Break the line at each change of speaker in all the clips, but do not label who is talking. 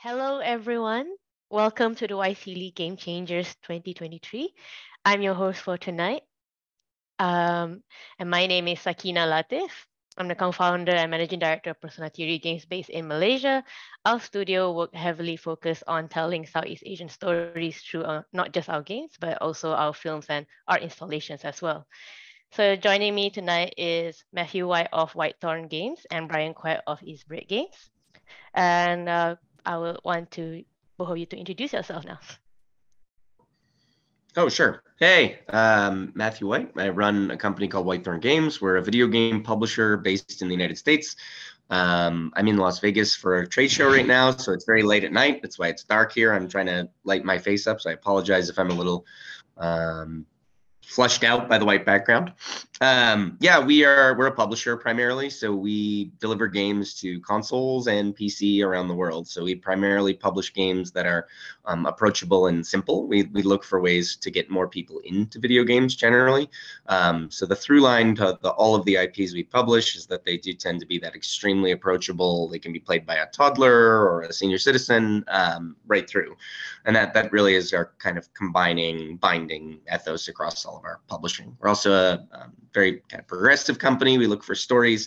Hello, everyone. Welcome to the YSEALI Game Changers 2023. I'm your host for tonight, and my name is Saqina Latif. I'm the co-founder and managing director of Persona Theory Games based in Malaysia. Our studio work heavily focused on telling Southeast Asian stories through not just our games, but also our films and art installations as well. So joining me tonight is Matthew White of Whitethorn Games and Brian Kwek of Eastbreak Games. And I will want to both of you to introduce yourself now.
Oh, sure. Hey, Matthew White. I run a company called Whitethorn Games. We're a video game publisher based in the United States. I'm in Las Vegas for a trade show right now, so it's very late at night. That's why it's dark here. I'm trying to light my face up, so I apologize if I'm a little flushed out by the white background. Yeah, we're a publisher primarily, so we deliver games to consoles and PC around the world. So we primarily publish games that are approachable and simple. We look for ways to get more people into video games generally. So the through line to all of the IPs we publish is that they do tend to be that extremely approachable. They can be played by a toddler or a senior citizen right through. And that really is our kind of binding ethos across all of our publishing. We're also a very kind of progressive company. We look for stories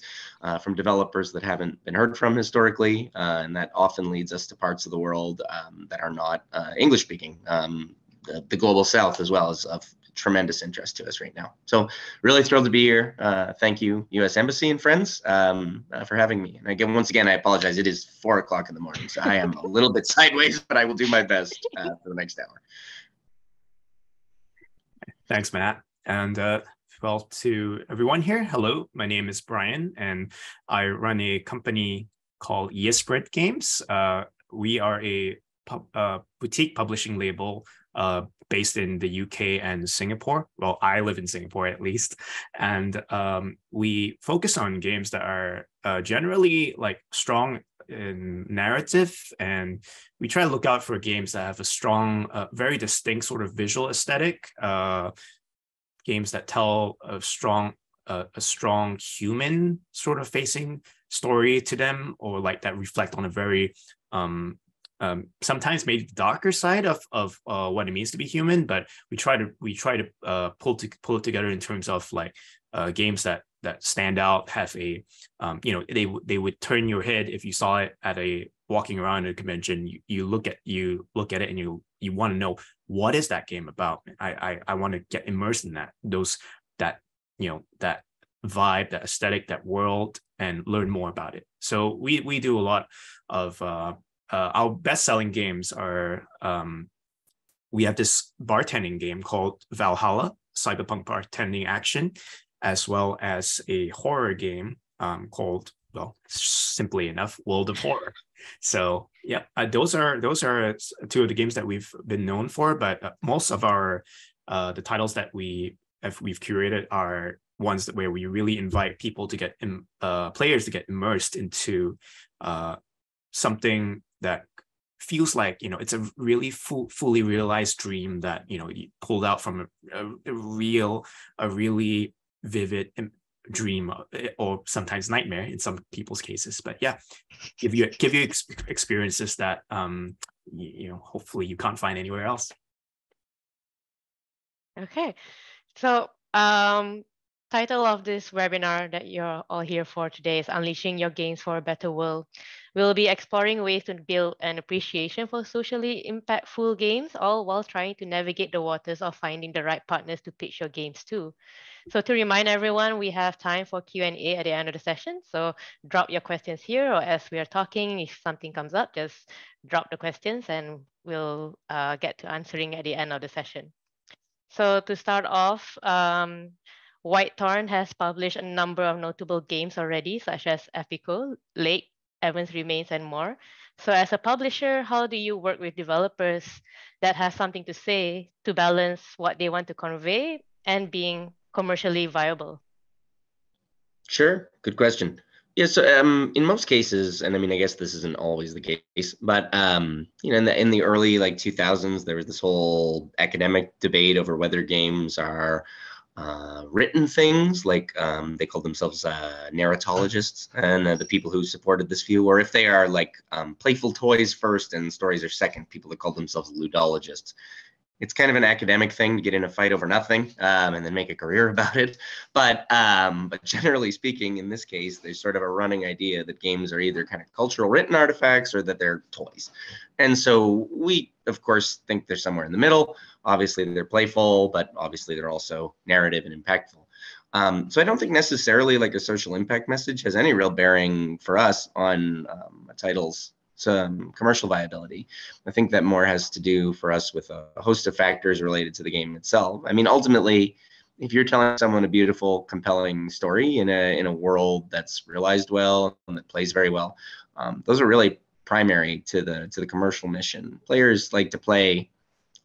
from developers that haven't been heard from historically, and that often leads us to parts of the world that are not English speaking. The global south as well is of tremendous interest to us right now. So really thrilled to be here. Thank you, U.S. Embassy and friends, for having me. And again, once again, I apologize. It is 4 o'clock in the morning, so I am a little bit sideways, but I will do my best for the next hour.
Thanks, Matt. And well, to everyone here, hello, my name is Brian, and I run a company called YSEALI Games. We are a boutique publishing label based in the UK and Singapore. Well, I live in Singapore at least. And we focus on games that are generally like strong in narrative, and we try to look out for games that have a strong, very distinct sort of visual aesthetic, games that tell a strong human sort of facing story to them, or like that reflect on a very sometimes maybe the darker side of what it means to be human. But we try to pull it together in terms of like games that stand out, have a they would turn your head if you saw it at a walking around a convention. You look at it and you want to know, what is that game about? I want to get immersed in that vibe, that aesthetic, that world, and learn more about it. So we do a lot of our best-selling games are we have this bartending game called Valhalla, cyberpunk bartending action, as well as a horror game called, well, simply enough, World of Horror. So yeah, those are two of the games that we've been known for. But most of our the titles that we've curated are ones where we really invite people to get players to get immersed into something that feels like, it's a really fully realized dream that you pulled out from a really vivid dream, or sometimes nightmare in some people's cases. But yeah, give you experiences that hopefully you can't find anywhere else.
Okay, so title of this webinar that you're all here for today is Unleashing Your Games for a Better World. We'll be exploring ways to build an appreciation for socially impactful games, all while trying to navigate the waters of finding the right partners to pitch your games to. So to remind everyone, we have time for Q&A at the end of the session. So drop your questions here, or as we are talking, if something comes up, just drop the questions and we'll get to answering at the end of the session. So to start off, Whitethorn has published a number of notable games already, such as Epico, Lake, Evans Remains, and more. So as a publisher, how do you work with developers that have something to say to balance what they want to convey and being commercially viable?
Sure, good question. Yeah, so in most cases, and I mean, I guess this isn't always the case, but in the early 2000s, there was this whole academic debate over whether games are written things, like they call themselves narratologists, and the people who supported this view, or if they are like playful toys first and stories are second, people that call themselves ludologists. It's kind of an academic thing to get in a fight over nothing and then make a career about it. But generally speaking, in this case, there's sort of a running idea that games are either kind of cultural written artifacts or that they're toys. And so we, of course, think they're somewhere in the middle. Obviously, they're playful, but obviously they're also narrative and impactful. So I don't think necessarily like a social impact message has any real bearing for us on a title's some commercial viability. I think that more has to do for us with a host of factors related to the game itself. I mean, ultimately, if you're telling someone a beautiful, compelling story in a world that's realized well and that plays very well, those are really primary to the commercial mission. Players like to play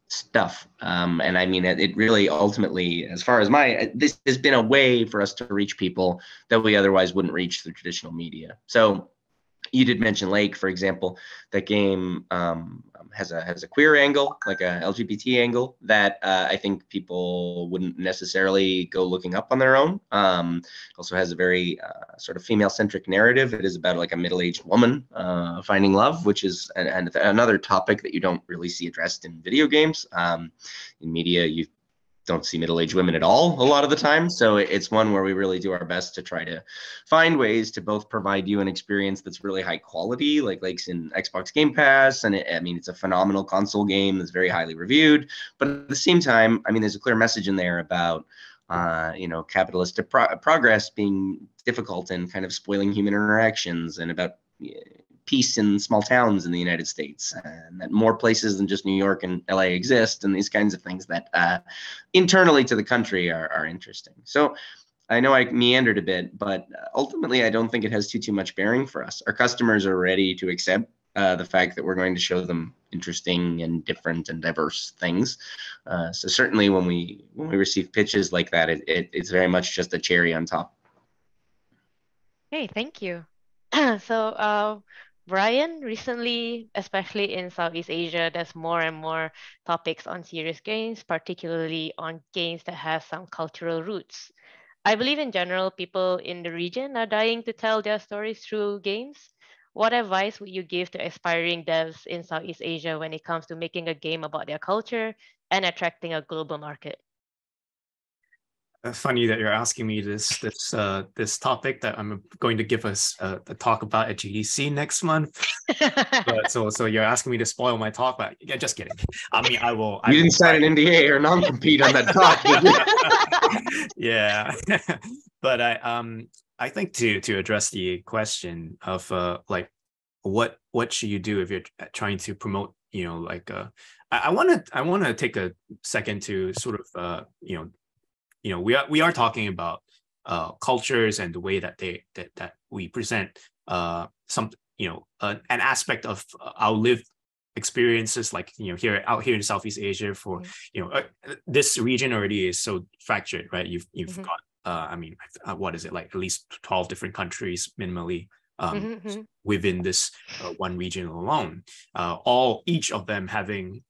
stuff, and I mean, it really ultimately, as far as this has been a way for us to reach people that we otherwise wouldn't reach through traditional media. So you did mention Lake, for example. That game has a queer angle, like a LGBT angle, that I think people wouldn't necessarily go looking up on their own. Also has a very sort of female-centric narrative. It is about like a middle-aged woman finding love, which is another topic that you don't really see addressed in video games. In media, you don't see middle-aged women at all a lot of the time. So it's one where we really do our best to try to find ways to both provide you an experience that's really high quality, like Lake's in Xbox Game Pass. And I mean, it's a phenomenal console game that's very highly reviewed. But at the same time, I mean, there's a clear message in there about, capitalistic progress being difficult and kind of spoiling human interactions, and about peace in small towns in the United States, and that more places than just New York and LA exist, and these kinds of things that internally to the country are interesting. So I know I meandered a bit, but ultimately I don't think it has too much bearing for us. Our customers are ready to accept the fact that we're going to show them interesting and different and diverse things. So certainly when we receive pitches like that, it's very much just a cherry on top.
Hey, thank you. So, Brian, recently, especially in Southeast Asia, there's more and more topics on serious games, particularly on games that have some cultural roots. I believe in general, people in the region are dying to tell their stories through games. What advice would you give to aspiring devs in Southeast Asia when it comes to making a game about their culture and attracting a global market?
Funny that you're asking me this topic that I'm going to give us a talk about at GDC next month. But so you're asking me to spoil my talk, but yeah, just kidding. I mean, I will.
You didn't sign an NDA or non-compete on that talk, did you?
Yeah, but I think to address the question of like what should you do if you're trying to promote, I want to take a second to sort of we are talking about cultures and the way that that we present an aspect of our lived experiences, like out here in Southeast Asia. For this region already is so fractured, right? You've got what is it, like at least 12 different countries minimally within this one region alone, each of them having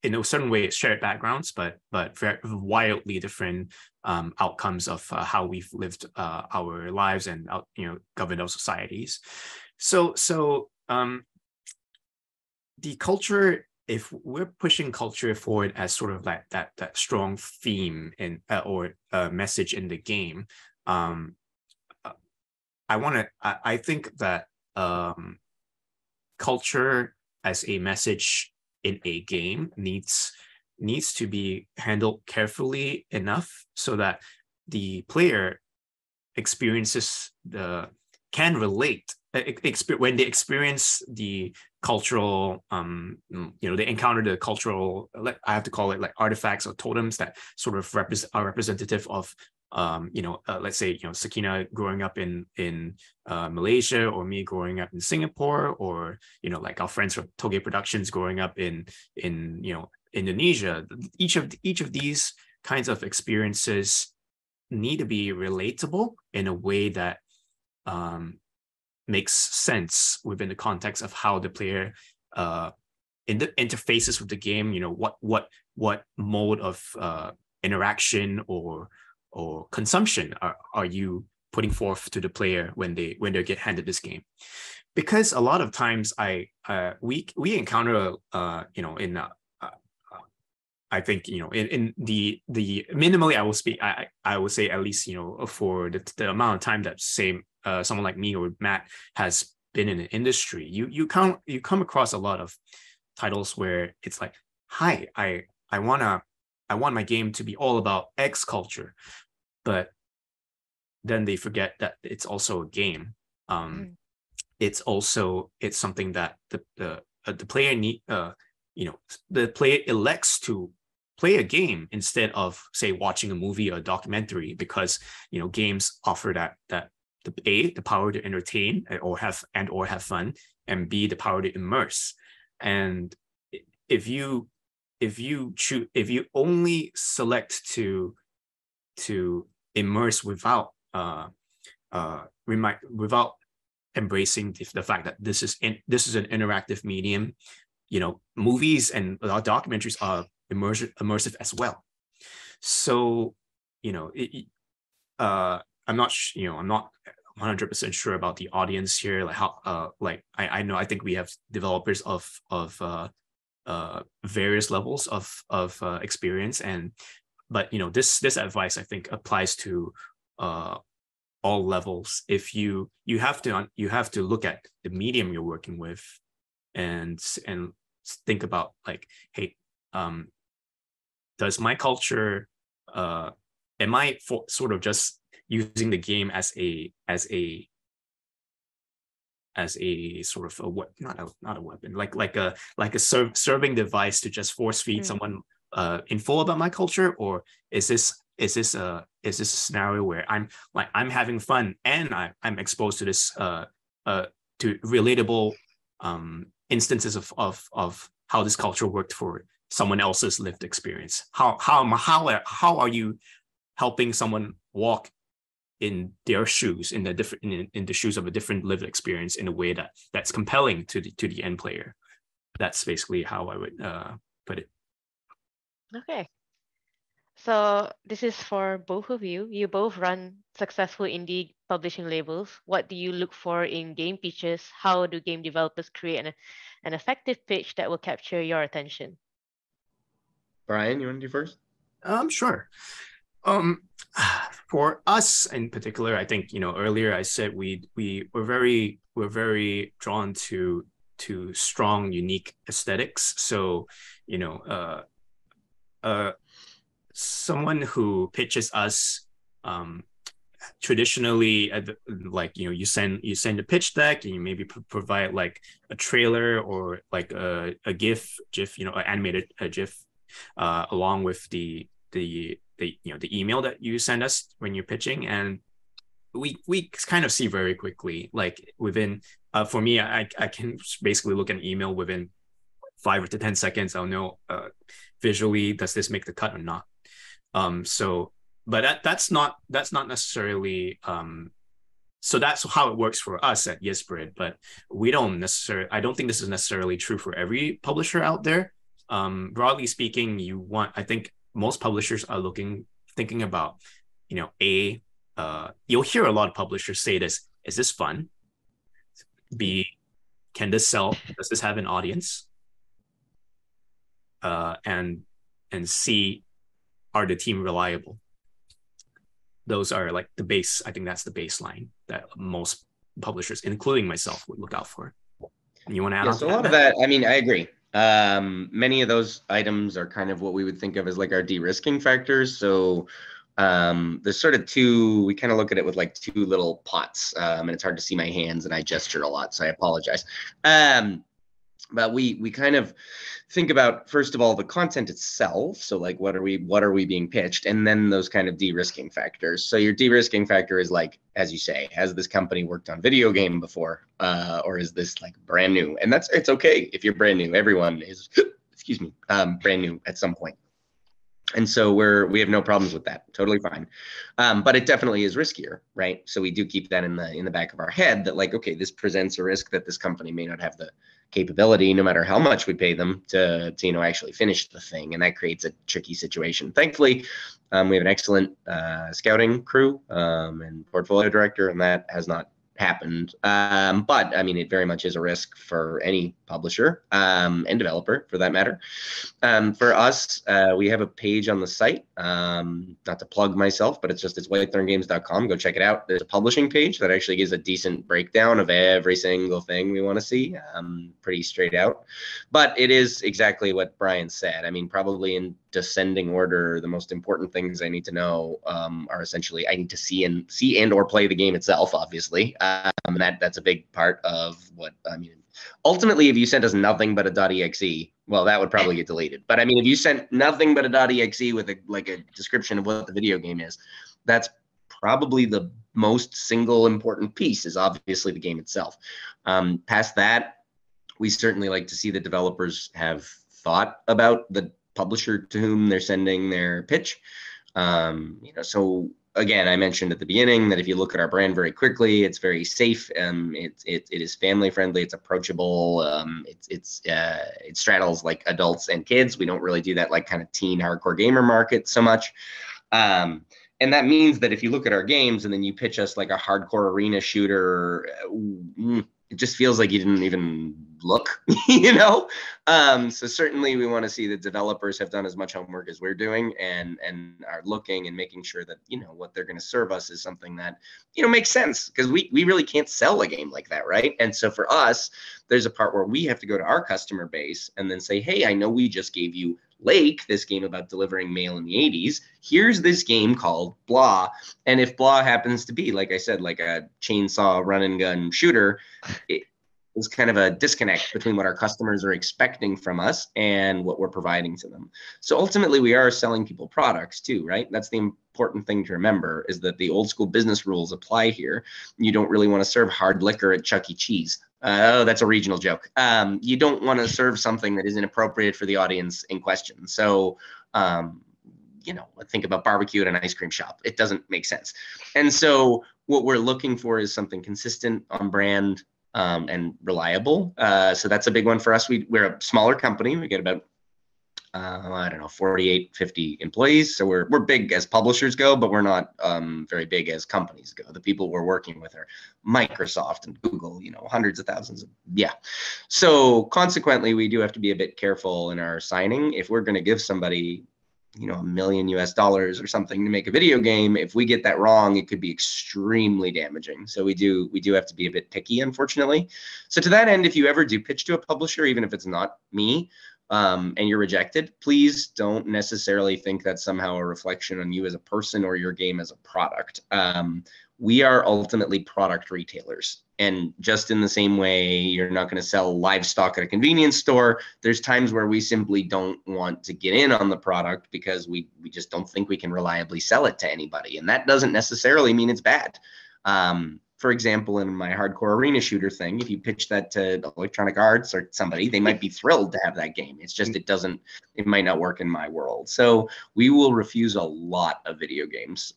in a certain way shared backgrounds, but very wildly different outcomes of how we've lived our lives and governed our societies. So the culture, if we're pushing culture forward as sort of like that strong theme or message in the game, I think that culture as a message in a game needs to be handled carefully enough so that the player can relate when they experience the cultural, they encounter the cultural, I have to call it like artifacts or totems that sort of are representative of let's say Saqina growing up in Malaysia, or me growing up in Singapore, or like our friends from Toge Productions growing up in Indonesia. Each of these kinds of experiences need to be relatable in a way that makes sense within the context of how the player in the interfaces with the game. What mode of interaction or consumption are you putting forth to the player when they get handed this game? Because a lot of times we encounter in I think in the minimally I will say, at least for the amount of time that someone like me or Matt has been in the industry, you come across a lot of titles where it's like, hi, I want my game to be all about X culture, but then they forget that it's also a game. It's something that the player the player elects to play a game instead of, say, watching a movie or a documentary, because games offer that the power to entertain or have fun, and B, the power to immerse. And if you only select to immerse without embracing the fact that this is an interactive medium, movies and documentaries are immersive as well. So I'm not 100% sure about the audience here, like how I think we have developers of various levels of experience, but this advice I think applies to all levels. If you have to look at the medium you're working with and think about, like, hey, does my culture, am I sort of just using the game as a sort of not a weapon, like a serving device to just force feed someone info about my culture, or is this a scenario where I'm having fun and I'm exposed to this to relatable instances of how this culture worked for someone else's lived experience? How are you helping someone walk in their shoes, in the shoes of a different lived experience, in a way that's compelling to the end player? That's basically how I would put it.
Okay. So this is for both of you. You both run successful indie publishing labels. What do you look for in game pitches? How do game developers create an effective pitch that will capture your attention?
Brian, you want to do first?
Sure. For us in particular, I think earlier I said we're very drawn to strong, unique aesthetics. So someone who pitches us, traditionally, you send a pitch deck, and you maybe provide like a trailer or like a GIF, an animated GIF, along with the email that you send us when you're pitching. And we kind of see very quickly, like within for me, I can basically look at an email within 5 to 10 seconds. I'll know visually, does this make the cut or not. But that's not necessarily so that's how it works for us at YesBrid, but I don't think this is necessarily true for every publisher out there. Broadly speaking, I think most publishers are thinking about, you'll hear a lot of publishers say this: is this fun? B, can this sell? Does this have an audience? And C, are the team reliable? Those are like the base. I think that's the baseline that most publishers, including myself, would look out for. You want to add on to
a lot of that, I mean, I agree. Many of those items are kind of what we would think of as like our de-risking factors. So there's sort of we kind of look at it with like two little pots, and it's hard to see my hands and I gesture a lot, so I apologize. But we kind of think about, first of all, the content itself. So like, what are we being pitched? And then those kind of de-risking factors. So your de-risking factor is like, as you say, has this company worked on video game before? Or is this like brand new? And it's okay if you're brand new. Everyone is, excuse me, brand new at some point. And so we have no problems with that. Totally fine. But it definitely is riskier, right? So we do keep that in the back of our head that, like, okay, this presents a risk that this company may not have the capability, no matter how much we pay them, to actually finish the thing. And that creates a tricky situation. Thankfully, we have an excellent scouting crew and portfolio director, and that has not happened. But I mean, it very much is a risk for any publisher and developer, for that matter. For us, we have a page on the site, not to plug myself, but it's whitethorngames.com. Go check it out. There's a publishing page that actually gives a decent breakdown of every single thing we want to see, pretty straight out. But it is exactly what Brian said. I mean, probably in descending order, the most important things I need to know are essentially I need to see and or play the game itself, obviously. And that's a big part of what I mean. Ultimately, if you sent us nothing but a .exe, well, that would probably get deleted. But I mean, if you sent nothing but a .exe with a description of what the video game is, that's probably the most single important piece, is obviously the game itself. Past that, we certainly like to see that developers have thought about the publisher to whom they're sending their pitch. So again, I mentioned at the beginning that if you look at our brand very quickly, it's very safe. It is family friendly. It's approachable. It straddles like adults and kids. We don't really do that like kind of teen hardcore gamer market so much. And that means that if you look at our games and then you pitch us like a hardcore arena shooter, it just feels like you didn't even look, So certainly we want to see that developers have done as much homework as we're doing and are looking and making sure that, what they're going to serve us is something that, makes sense, because we really can't sell a game like that, right? And so for us, there's a part where we have to go to our customer base and then say, hey, I know we just gave you Lake, this game about delivering mail in the 80s. Here's this game called blah. And if blah happens to be, like I said, like a chainsaw run and gun shooter, it's kind of a disconnect between what our customers are expecting from us and what we're providing to them. So ultimately, we are selling people products too, right? That's the important thing to remember, is that the old school business rules apply here. You don't really want to serve hard liquor at Chuck E. Cheese. That's a regional joke. You don't want to serve something that is inappropriate for the audience in question. So, think about barbecue at an ice cream shop. It doesn't make sense. And so what we're looking for is something consistent, on brand, and reliable. So that's a big one for us. We're a smaller company. We get about 48, 50 employees. So we're big as publishers go, but we're not very big as companies go. The people we're working with are Microsoft and Google, hundreds of thousands. So consequently, we do have to be a bit careful in our signing. If we're going to give somebody $1 million or something to make a video game, if we get that wrong, it could be extremely damaging. So we do have to be a bit picky, unfortunately. So to that end, if you ever do pitch to a publisher, even if it's not me, and you're rejected, please don't necessarily think that's somehow a reflection on you as a person or your game as a product. We are ultimately product retailers. And just in the same way, you're not going to sell livestock at a convenience store. There's times where we simply don't want to get in on the product because we just don't think we can reliably sell it to anybody. And that doesn't necessarily mean it's bad. For example, in my hardcore arena shooter thing, if you pitch that to Electronic Arts or somebody, they might be thrilled to have that game. It's just it might not work in my world. So we will refuse a lot of video games.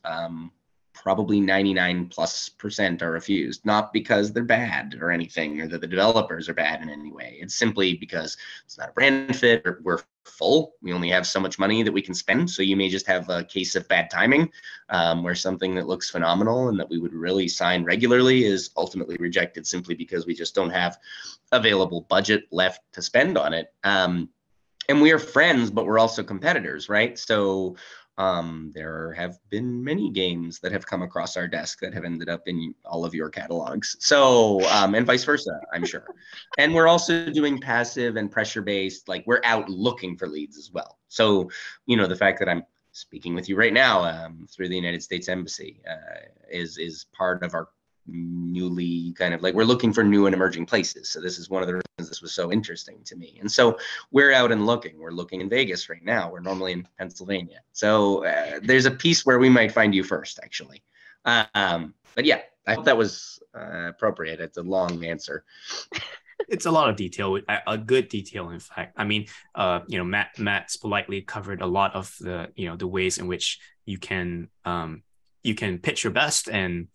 Probably 99+% are refused, not because they're bad or anything, or that the developers are bad in any way. It's simply because it's not a brand fit, or we're full. We only have so much money that we can spend. So you may just have a case of bad timing, where something that looks phenomenal and that we would really sign regularly is ultimately rejected simply because we just don't have available budget left to spend on it. And we are friends, but we're also competitors, right? So there have been many games that have come across our desk that have ended up in all of your catalogs. So, and vice versa, I'm sure. And we're also doing passive and pressure-based, like we're out looking for leads as well. So, the fact that I'm speaking with you right now through the United States Embassy is part of our newly kind of like, we're looking for new and emerging places. So this is one of the reasons this was so interesting to me. And so we're out and looking. We're looking in Vegas right now. We're normally in Pennsylvania. So there's a piece where we might find you first, actually. But yeah, I hope that was appropriate. It's a long answer.
it's a lot of detail, a good detail, in fact. I mean, Matt's politely covered a lot of the ways in which you can pitch your best and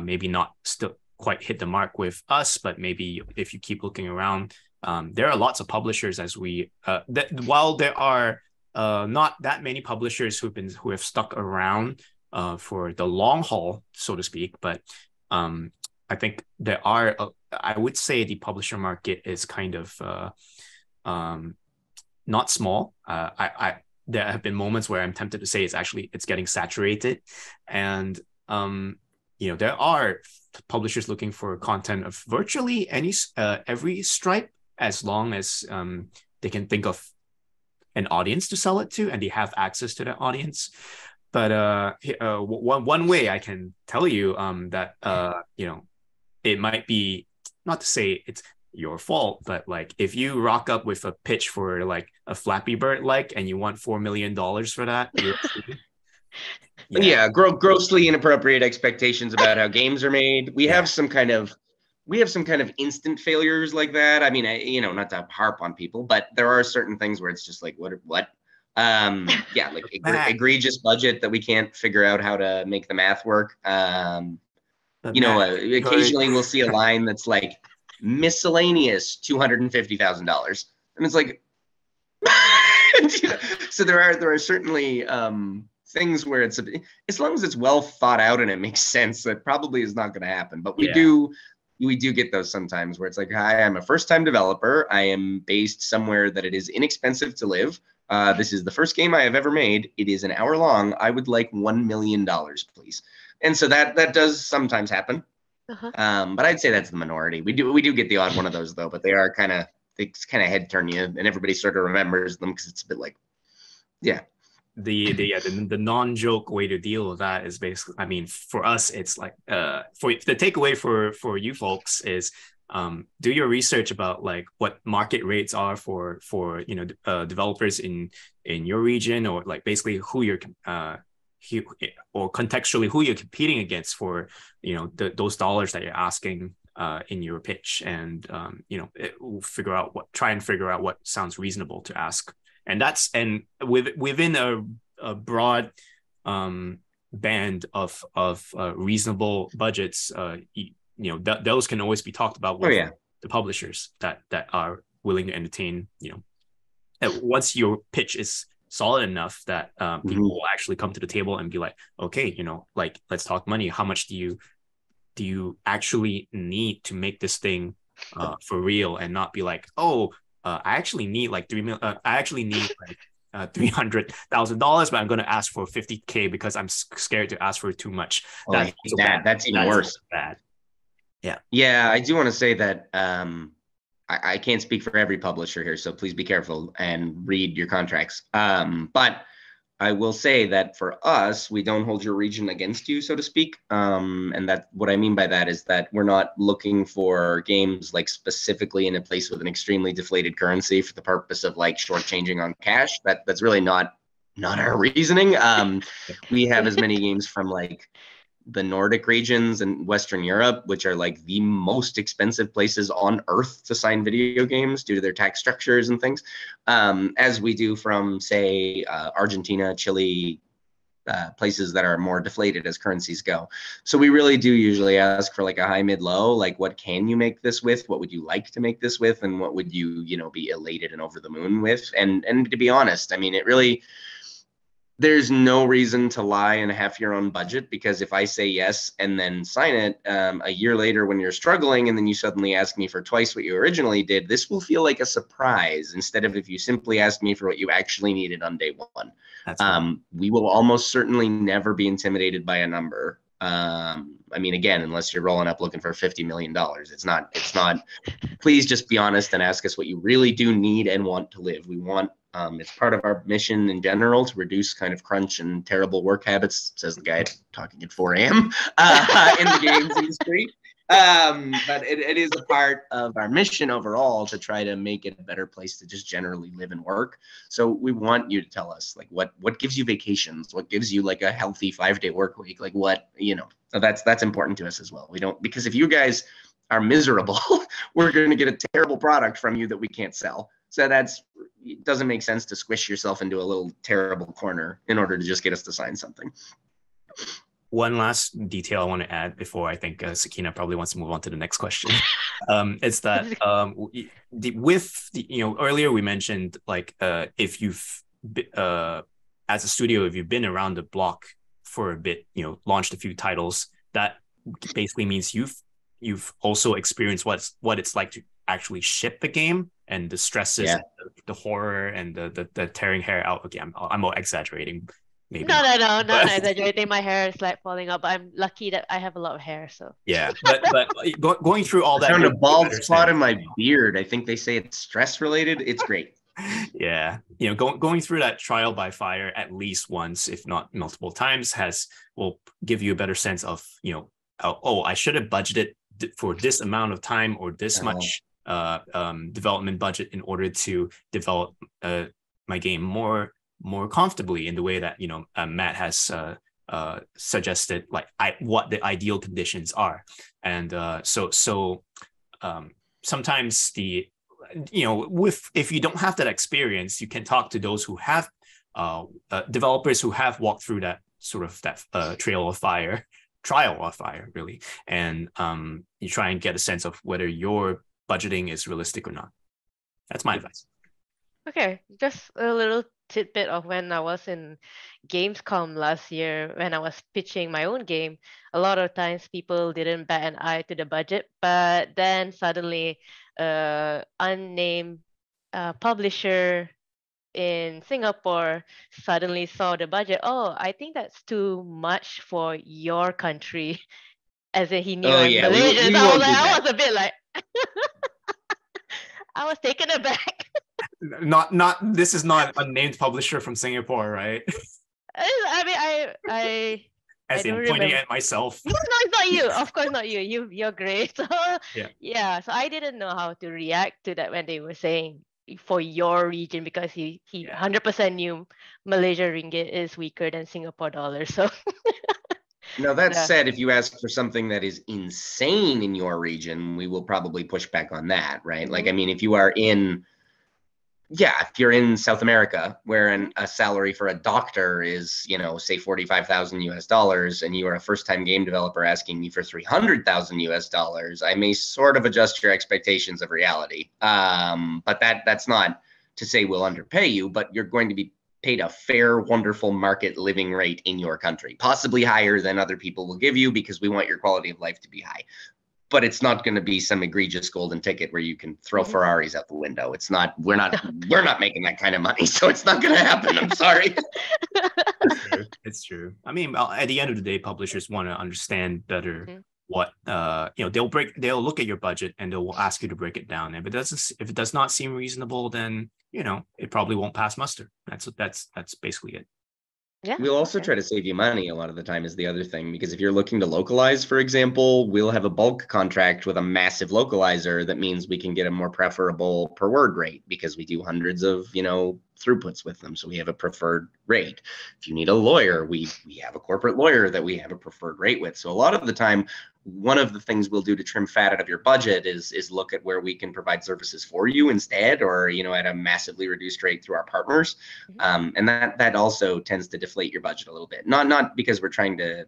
maybe not still quite hit the mark with us, but maybe if you keep looking around, there are lots of publishers while there are not that many publishers who have stuck around for the long haul, so to speak, but I think there are. I would say the publisher market is kind of not small. There have been moments where I'm tempted to say it's getting saturated, and there are publishers looking for content of virtually every stripe, as long as they can think of an audience to sell it to and they have access to that audience. But one way I can tell you that it might be, not to say it's your fault, but like if you rock up with a pitch for like a Flappy Bird and you want $4 million for that,
grossly inappropriate expectations about how games are made. We have some kind of instant failures like that. I mean, not to harp on people, but there are certain things where it's just like, what? Egregious budget that we can't figure out how to make the math work. Occasionally we'll see a line that's like miscellaneous $250,000, and it's like, so there are certainly things where it's as long as it's well thought out and it makes sense, that probably is not going to happen. But we do get those sometimes where it's like, hi, I'm a first-time developer. I am based somewhere that it is inexpensive to live. This is the first game I have ever made. It is an hour long. I would like $1 million, please. And so that does sometimes happen. But I'd say that's the minority. We do get the odd one of those though, but they kind of head turn you, and everybody sort of remembers them because it's a bit like,
the non-joke way to deal with that is basically, I mean, for us, it's like for the takeaway for you folks is do your research about like what market rates are for developers in your region, or like basically who you're or contextually who you're competing against for those dollars that you're asking in your pitch, and try and figure out what sounds reasonable to ask. And within a broad band of reasonable budgets, those can always be talked about with the publishers that are willing to entertain. Once your pitch is solid enough that people will actually come to the table and be like, okay, let's talk money. How much do you actually need to make this thing for real, and not be like, oh, I actually need like $300,000, but I'm going to ask for $50K because I'm scared to ask for too much.
That's even worse.
Bad.
Yeah, I do want to say that I can't speak for every publisher here, so please be careful and read your contracts. But I will say that for us, we don't hold your region against you, so to speak. And that what I mean by that is that we're not looking for games like specifically in a place with an extremely deflated currency for the purpose of like shortchanging on cash. That's really not our reasoning. We have as many games from like the Nordic regions and Western Europe, which are like the most expensive places on earth to sign video games due to their tax structures and things, as we do from, say, Argentina, Chile, places that are more deflated as currencies go. So we really do usually ask for like a high, mid, low, like what can you make this with? What would you like to make this with? And what would you, be elated and over the moon with? And to be honest, I mean, it really... There's no reason to lie and have your own budget, because if I say yes and then sign it a year later when you're struggling and then you suddenly ask me for twice what you originally did, this will feel like a surprise instead of if you simply asked me for what you actually needed on day one. We will almost certainly never be intimidated by a number. I mean, again, unless you're rolling up looking for $50 million, it's not, please just be honest and ask us what you really do need and want to live. We want, it's part of our mission in general to reduce kind of crunch and terrible work habits, says the guy talking at 4 a.m. In the games industry. But it is a part of our mission overall to try to make it a better place to just generally live and work. So we want you to tell us like what gives you vacations, what gives you like a healthy 5-day work week, like what, so that's important to us as well. We don't, because if you guys are miserable, we're going to get a terrible product from you that we can't sell. So it doesn't make sense to squish yourself into a little terrible corner in order to just get us to sign something.
One last detail I want to add before I think Saqina probably wants to move on to the next question. It's that earlier we mentioned like if you've as a studio, if you've been around the block for a bit, launched a few titles, that basically means you've also experienced what it's like to actually ship the game and the stresses, the horror, and the tearing hair out. Okay, I'm exaggerating. Maybe
no, not exaggerating. My hair is like falling out, but I'm lucky that I have a lot of hair. So
yeah, but going through all that,
I found a bald spot in my beard. I think they say it's stress related. It's great.
Yeah, going through that trial by fire at least once, if not multiple times, will give you a better sense of I should have budgeted for this amount of time or this much development budget in order to develop my game more comfortably in the way that Matt has suggested, like what the ideal conditions are. And sometimes if you don't have that experience, you can talk to those who have developers who have walked through that sort of trial of fire really, and you try and get a sense of whether your budgeting is realistic or not. That's my advice.
Okay, just a little tidbit of when I was in Gamescom last year, when I was pitching my own game. A lot of times people didn't bat an eye to the budget, but then suddenly unnamed publisher in Singapore suddenly saw the budget. Oh, I think that's too much for your country. As in he knew I'm Malaysian. I was a bit like I was taken aback.
This is not a named publisher from Singapore, right?
I mean, I
as in pointing at myself.
No, it's not you. Of course not you. You're great. So yeah. So I didn't know how to react to that when they were saying for your region, because he 100% knew Malaysia ringgit is weaker than Singapore dollar. So
now that said, if you ask for something that is insane in your region, we will probably push back on that, right? Mm-hmm. Like, I mean, if you are if you're in South America, where a salary for a doctor is, say $45,000 and you are a first-time game developer asking me for $300,000, I may sort of adjust your expectations of reality. But that's not to say we'll underpay you, but you're going to be paid a fair, wonderful market living rate in your country, possibly higher than other people will give you because we want your quality of life to be high. But it's not going to be some egregious golden ticket where you can throw Ferraris out the window. It's not. We're not making that kind of money, so it's not going to happen. I'm sorry.
It's true. I mean, at the end of the day, publishers want to understand better what they'll look at your budget and they'll ask you to break it down. And if it does not seem reasonable, then it probably won't pass muster. That's basically it.
Yeah.
We'll also try to save you money a lot of the time is the other thing, because if you're looking to localize, for example, we'll have a bulk contract with a massive localizer. That means we can get a more preferable per word rate because we do hundreds of, throughputs with them. So we have a preferred rate. If you need a lawyer, we have a corporate lawyer that we have a preferred rate with. So a lot of the time, one of the things we'll do to trim fat out of your budget is look at where we can provide services for you instead, or at a massively reduced rate through our partners, and that also tends to deflate your budget a little bit. Not because we're trying to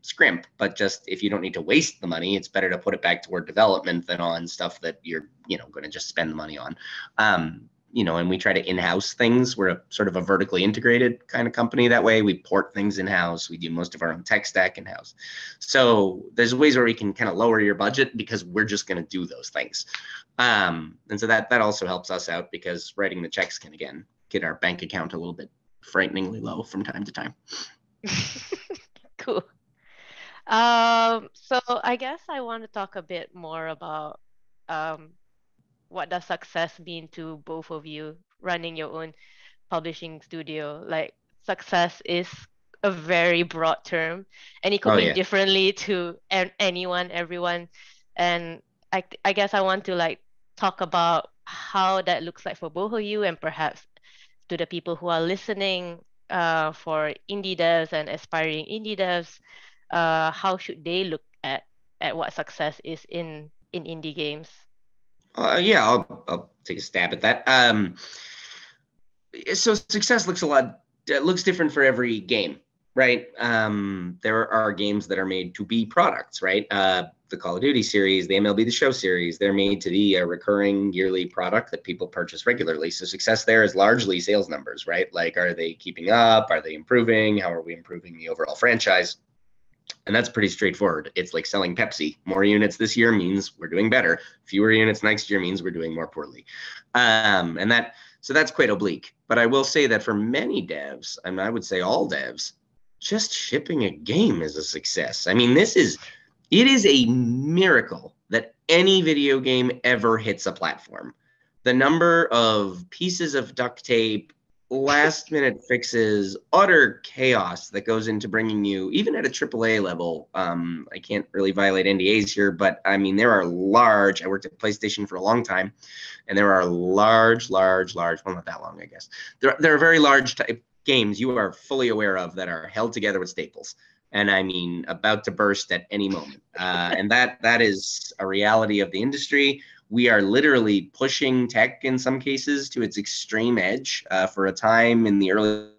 scrimp, but just if you don't need to waste the money, it's better to put it back toward development than on stuff that you're going to just spend the money on. And we try to in-house things. We're a sort of a vertically integrated kind of company that way. We port things in-house. We do most of our own tech stack in-house. So there's ways where we can kind of lower your budget because we're just going to do those things. And so that also helps us out because writing the checks can, again, get our bank account a little bit frighteningly low from time to time.
Cool. So I guess I want to talk a bit more about what does success mean to both of you running your own publishing studio? Like, success is a very broad term, and it could mean differently to anyone, everyone. And I guess I want to talk about how that looks like for both of you, and perhaps to the people who are listening, for indie devs and aspiring indie devs, how should they look at what success is in in indie games?
Yeah, I'll take a stab at that. So success looks different for every game, right? There are games that are made to be products, right? The Call of Duty series, the MLB The Show series, they're made to be a recurring yearly product that people purchase regularly. So success there is largely sales numbers, right? Like, are they keeping up? Are they improving? How are we improving the overall franchise? And that's pretty straightforward. It's like selling Pepsi. More units this year means we're doing better. Fewer units next year means we're doing more poorly. So that's quite oblique. But I will say that for many devs, and I would say all devs, just shipping a game is a success. I mean, it is a miracle that any video game ever hits a platform. The number of pieces of duct tape, last minute fixes, utter chaos that goes into bringing you, even at a AAA level. I can't really violate NDAs here, but I mean, I worked at PlayStation for a long time, and there are large, well, not that long, I guess. There are very large type games you are fully aware of that are held together with staples. And I mean, about to burst at any moment. And that is a reality of the industry. We are literally pushing tech in some cases to its extreme edge. For a time in the early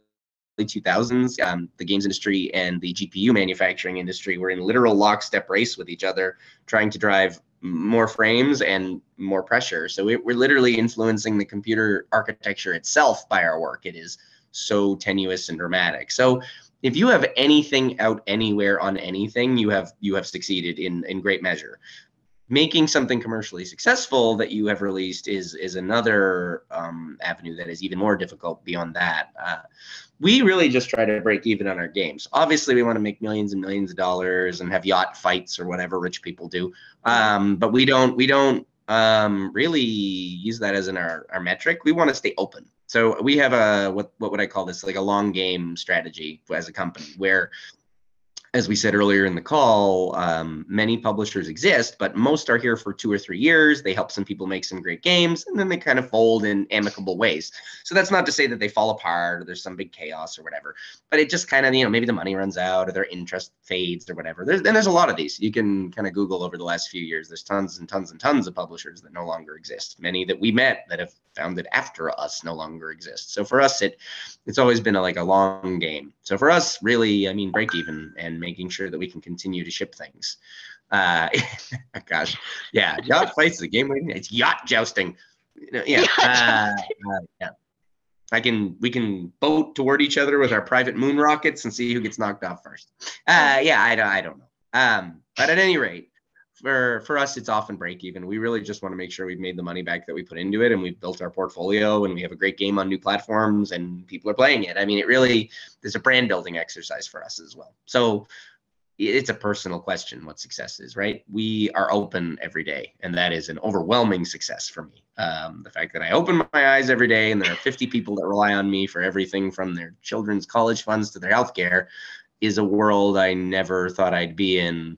2000s, the games industry and the GPU manufacturing industry were in literal lockstep race with each other, trying to drive more frames and more pressure. So we're literally influencing the computer architecture itself by our work. It is so tenuous and dramatic. So if you have anything out anywhere on anything, you have succeeded in great measure. Making something commercially successful that you have released is another avenue that is even more difficult beyond that. We really just try to break even on our games. Obviously, we want to make millions and millions of dollars and have yacht fights or whatever rich people do. But we don't really use that as our metric. We want to stay open. So we have what would I call this, like a long game strategy as a company, where, as we said earlier in the call, many publishers exist, but most are here for 2 or 3 years. They help some people make some great games, and then they kind of fold in amicable ways. So that's not to say that they fall apart or there's some big chaos or whatever, but it just kind of, maybe the money runs out or their interest fades or whatever. There's a lot of these. You can kind of Google over the last few years. There's tons and tons and tons of publishers that no longer exist. Many that we met that have founded after us no longer exist. So for us, it's always been a long game. So for us, really, I mean, break even and making sure that we can continue to ship things. Gosh, yeah, yacht fights the game. It's yacht jousting. Yeah, yeah. We can boat toward each other with our private moon rockets and see who gets knocked off first. Yeah, I don't know. But at any rate, for us, it's often break even. We really just want to make sure we've made the money back that we put into it, and we've built our portfolio, and we have a great game on new platforms, and people are playing it. I mean, there's a brand building exercise for us as well. So it's a personal question what success is, right? We are open every day, and that is an overwhelming success for me. The fact that I open my eyes every day, and there are 50 people that rely on me for everything from their children's college funds to their healthcare, is a world I never thought I'd be in,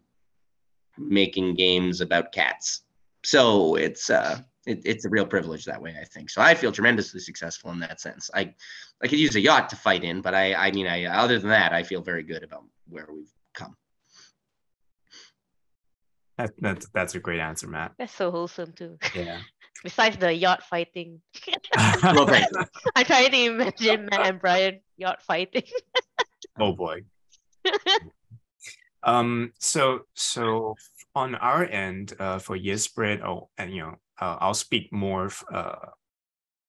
making games about cats. So it's a real privilege that way, I think. So I feel tremendously successful in that sense. I could use a yacht to fight in, but I mean, other than that, I feel very good about where we've come.
That's a great answer, Matt.
That's so wholesome too.
Yeah.
Besides the yacht fighting.
Well, thank you.
I'm trying to imagine Matt and Brian yacht fighting.
Oh boy. So on our end, for YesSpread, I'll speak more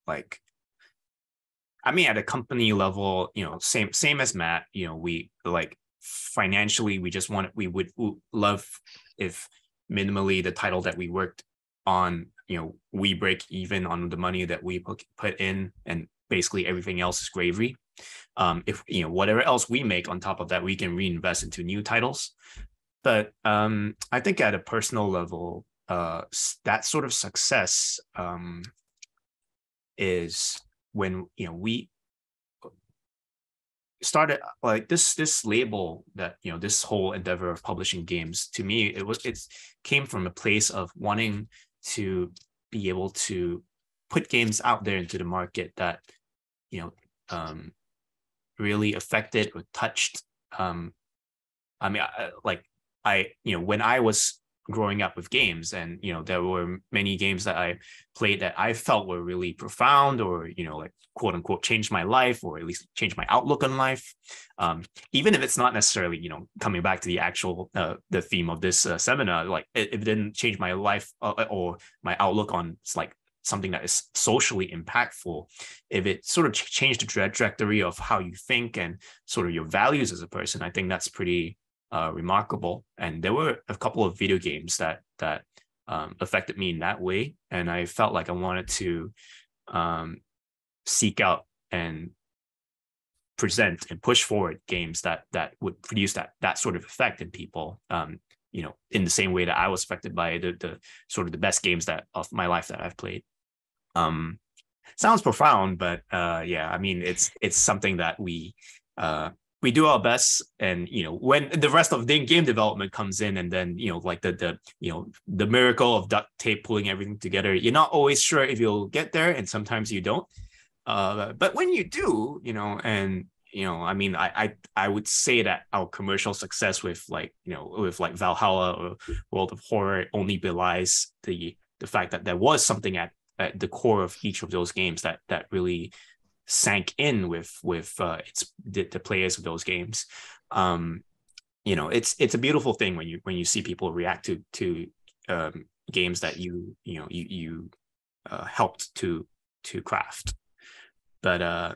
I mean, at a company level, same as Matt, we financially, we would love if minimally the title that we worked on, we break even on the money that we put in, and basically everything else is gravy. If whatever else we make on top of that, we can reinvest into new titles. But I think at a personal level, that sort of success is when we started this label that this whole endeavor of publishing games. To me, it came from a place of wanting to be able to put games out there into the market that really affected or touched. I mean, when I was growing up with games. And, there were many games that I played that I felt were really profound, or, like quote unquote, changed my life, or at least changed my outlook on life. Even if it's not necessarily, coming back to the actual, the theme of this seminar, like it didn't change my life or my outlook on like something that is socially impactful, if it sort of changed the trajectory of how you think and sort of your values as a person, I think that's pretty remarkable. And there were a couple of video games that affected me in that way, and I felt like I wanted to seek out and present and push forward games that would produce that sort of effect in people, in the same way that I was affected by the sort of the best games of my life that I've played. Sounds profound, but yeah, I mean, it's something that we do our best. And when the rest of the game development comes in, and then like the miracle of duct tape pulling everything together, you're not always sure if you'll get there, and sometimes you don't. But when you do, and I mean, I would say that our commercial success with with like Valhalla or World of Horror only belies the fact that there was something at the core of each of those games that really sank in with the players of those games. It's a beautiful thing when you see people react to games that you helped to craft. But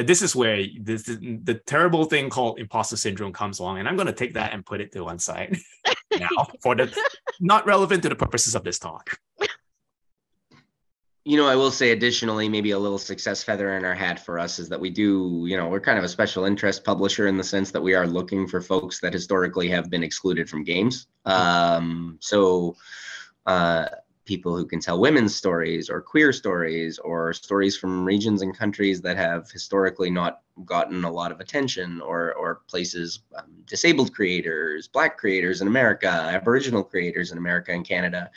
this is where the terrible thing called imposter syndrome comes along, and I'm going to take that and put it to one side now, for the not relevant to the purposes of this talk.
I will say additionally, maybe a little success feather in our hat for us is that we do, we're kind of a special interest publisher in the sense that we are looking for folks that historically have been excluded from games. People who can tell women's stories or queer stories or stories from regions and countries that have historically not gotten a lot of attention, or places, disabled creators, Black creators in America, Aboriginal creators in America and Canada.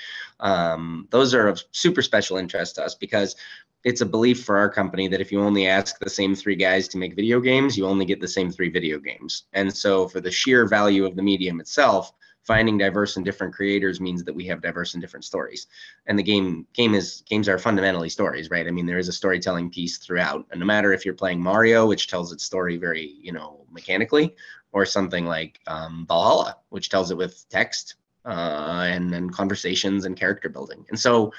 Those are of super special interest to us, because it's a belief for our company that if you only ask the same 3 guys to make video games, you only get the same 3 video games. And so for the sheer value of the medium itself, finding diverse and different creators means that we have diverse and different stories. And the games are fundamentally stories, right? I mean, there is a storytelling piece throughout. And no matter if you're playing Mario, which tells its story very, mechanically, or something like Valhalla, which tells it with text and conversations and character building. And so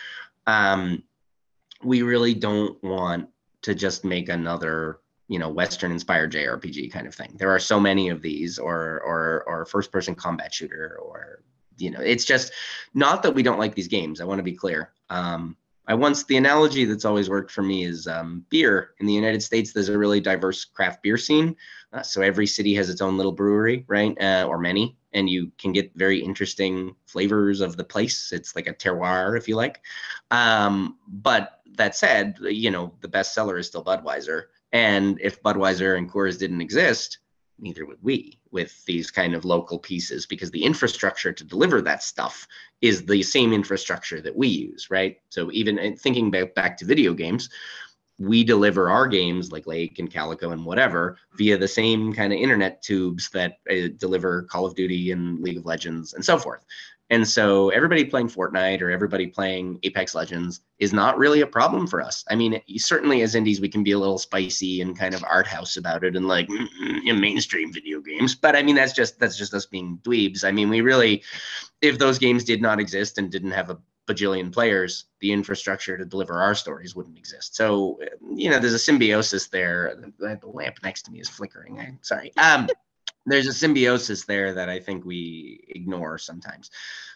we really don't want to just make another Western inspired JRPG kind of thing. There are so many of these, or first person combat shooter, or it's just not that we don't like these games. I want to be clear. The analogy that's always worked for me is beer. In the United States, there's a really diverse craft beer scene. So every city has its own little brewery, right? Or many, and you can get very interesting flavors of the place. It's like a terroir, if you like. But that said, the best seller is still Budweiser. And if Budweiser and Coors didn't exist, neither would we, with these kind of local pieces, because the infrastructure to deliver that stuff is the same infrastructure that we use, right? So even thinking back to video games, we deliver our games like Lake and Calico and whatever via the same kind of internet tubes that deliver Call of Duty and League of Legends and so forth. And so everybody playing Fortnite or everybody playing Apex Legends is not really a problem for us. I mean, certainly as indies, we can be a little spicy and kind of art house about it and like mainstream video games. But I mean, that's just us being dweebs. I mean, we really, if those games did not exist and didn't have a bajillion players, the infrastructure to deliver our stories wouldn't exist. So, there's a symbiosis there. The lamp next to me is flickering. Sorry. There's a symbiosis there that I think we ignore sometimes.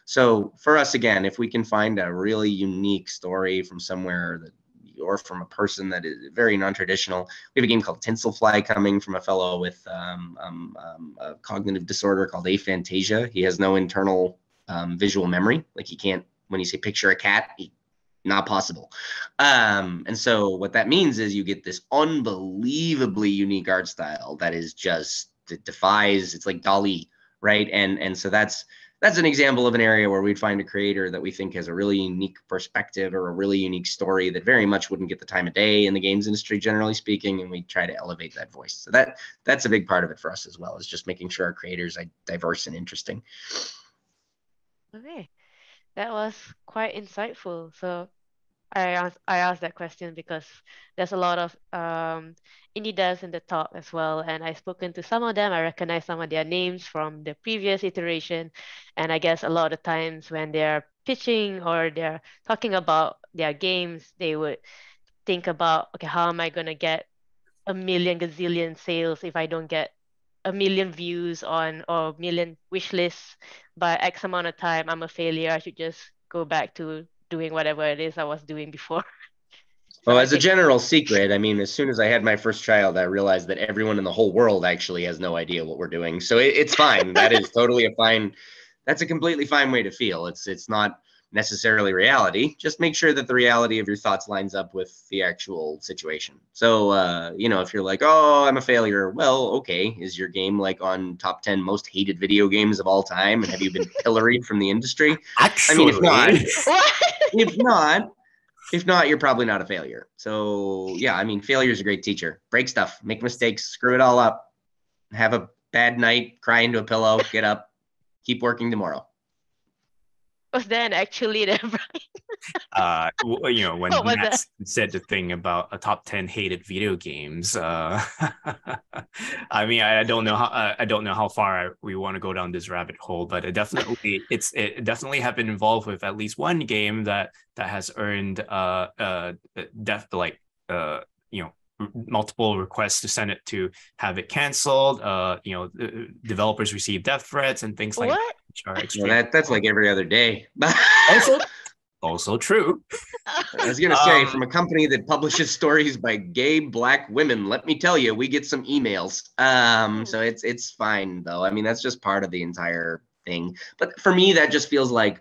So for us, again, if we can find a really unique story from somewhere or from a person that is very non-traditional, we have a game called Tinselfly coming from a fellow with a cognitive disorder called aphantasia. He has no internal visual memory. Like he can't, when you say picture a cat, not possible. And so what that means is you get this unbelievably unique art style that is just, it defies, it's like Dali, right? And so that's an example of an area where we'd find a creator that we think has a really unique perspective or a really unique story that very much wouldn't get the time of day in the games industry, generally speaking, and we try to elevate that voice. So that's a big part of it for us as well, is just making sure our creators are diverse and interesting.
Okay, that was quite insightful. So I asked that question because there's a lot of indie devs in the top as well, and I've spoken to some of them. I recognize some of their names from the previous iteration, and I guess a lot of times when they're pitching or they're talking about their games, they would think about, okay, how am I gonna get a million gazillion sales if I don't get a million views on or a million wish lists by X amount of time? I'm a failure. I should just go back to doing whatever it is I was doing before. So
Well,
I
as a
think,
general secret, I mean, as soon as I had my first child, I realized that everyone in the whole world actually has no idea what we're doing. So it's fine. That is totally a fine. That's a completely fine way to feel. It's not necessarily reality. Just make sure that the reality of your thoughts lines up with the actual situation. So, if you're like, oh, I'm a failure. Well, okay. Is your game like on top 10 most hated video games of all time? And have you been pilloried from the industry? I mean,
Actually,
what? If not, if not, you're probably not a failure. So yeah, I mean, failure is a great teacher. Break stuff, make mistakes, screw it all up, have a bad night, cry into a pillow, get up, keep working tomorrow.
was then actually there,
when
what was
Matt
that?
said the thing about a top 10 hated video games, I mean, I don't know how far we want to go down this rabbit hole, but it definitely have been involved with at least one game that has earned you know, multiple requests to send it to have it canceled. Developers receive death threats and things like that,
What?
which are
Well,
extreme.
that's like every other day.
Also true.
I was gonna say, from a company that publishes stories by gay Black women, let me tell you, we get some emails. So it's fine though. I mean, that's just part of the entire thing. But for me, that just feels like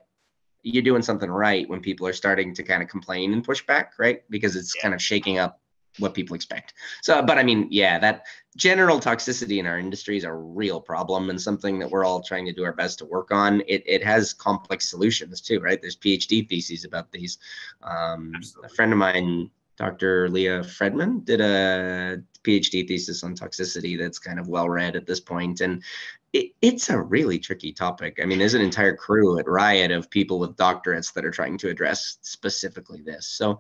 you're doing something right when people are starting to kind of complain and push back, right? Because it's kind of shaking up what people expect. So, but I mean, yeah, that general toxicity in our industry is a real problem and something that we're all trying to do our best to work on. It has complex solutions too, right? There's PhD theses about these. A friend of mine, Dr. Leah Fredman, did a PhD thesis on toxicity that's kind of well read at this point, and it's a really tricky topic. I mean, there's an entire crew at Riot of people with doctorates that are trying to address specifically this. So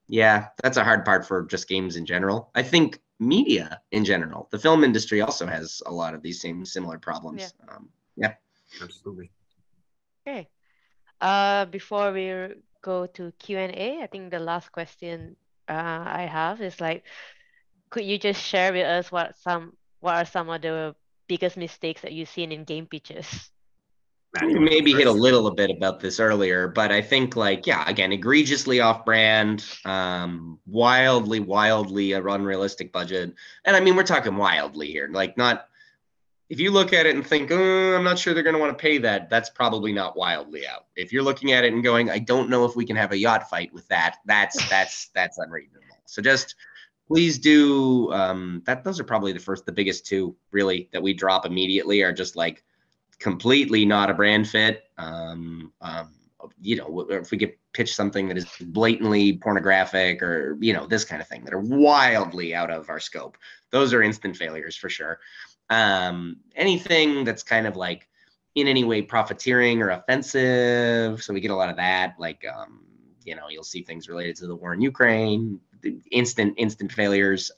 yeah, that's a hard part for just games in general. I think media in general, the film industry also has a lot of these same similar problems.
Yeah.
Yeah.
Absolutely.
Okay. Before we go to Q&A, I think the last question I have is like, could you just share with us what are some of the biggest mistakes that you've seen in game pitches?
Matt,
We
you want to go
maybe hit a
first?
little bit about this earlier, but I think like, yeah, again, egregiously off brand, wildly unrealistic budget. And I mean, we're talking wildly here, like not, if you look at it and think, oh, I'm not sure they're going to want to pay that, that's probably not wildly out. If you're looking at it and going, I don't know if we can have a yacht fight with that, that's unreasonable. So just please do that. Those are probably the biggest two really that we drop immediately are just like completely not a brand fit. If we get pitched something that is blatantly pornographic or, this kind of thing that are wildly out of our scope, those are instant failures for sure. Anything that's kind of like in any way profiteering or offensive. So we get a lot of that, like, you'll see things related to the war in Ukraine, instant failures.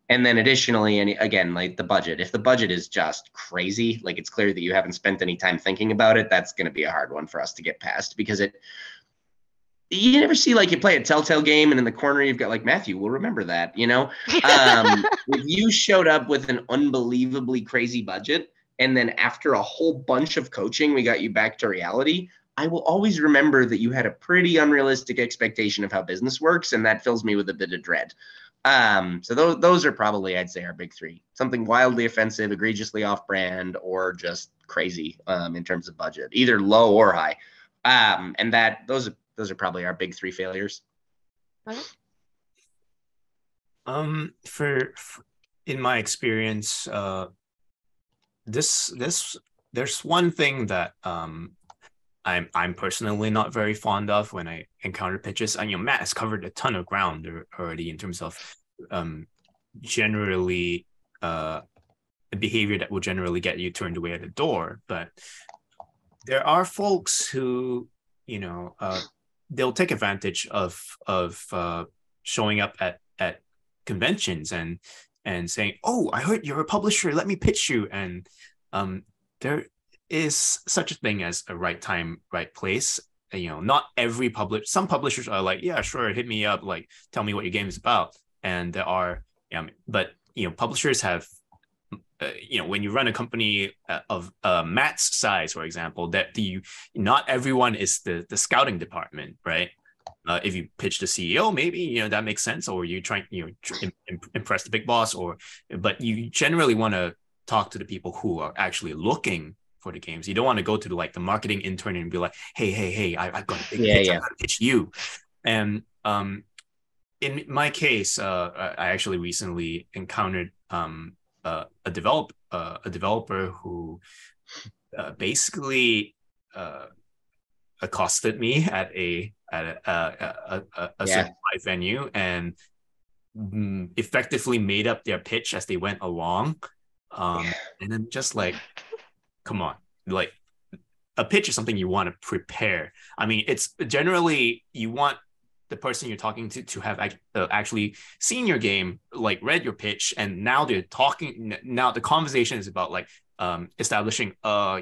And then additionally, and again, like the budget, if the budget is just crazy, like it's clear that you haven't spent any time thinking about it, that's going to be a hard one for us to get past because you never see like you play a Telltale game and in the corner you've got like Matthew will remember that, if you showed up with an unbelievably crazy budget and then after a whole bunch of coaching, we got you back to reality, I will always remember that you had a pretty unrealistic expectation of how business works. And that fills me with a bit of dread. So those are probably, I'd say, our big three: something wildly offensive, egregiously off brand, or just crazy in terms of budget, either low or high. And those are probably our big three failures.
Okay.
For in my experience, there's one thing that I'm personally not very fond of when I encounter pitches. And Matt has covered a ton of ground already in terms of generally behavior that will generally get you turned away at the door. But there are folks who, you know, they'll take advantage of showing up at conventions and saying, "Oh, I heard you're a publisher. Let me pitch you." And there is such a thing as a right time, right place. You know, not every some publishers are like, "Yeah, sure, hit me up. Like, tell me what your game is about." And there are, but you know, publishers have. You know, when you run a company of Matt's size, for example, that not everyone is the scouting department, right? If you pitch the CEO, maybe, you know, that makes sense, or you try, you know, impress the big boss, but you generally want to talk to the people who are actually looking for the games. You don't want to go to the marketing intern and be like, hey, I've got a big pitch, I'm gonna pitch you. And in my case, I actually recently encountered a developer who basically accosted me at a certain live venue and effectively made up their pitch as they went along, and then just like, come on, like a pitch is something you want to prepare. I mean, it's generally you want the person you're talking to have actually seen your game, like read your pitch, and now they're talking. Now the conversation is about like establishing,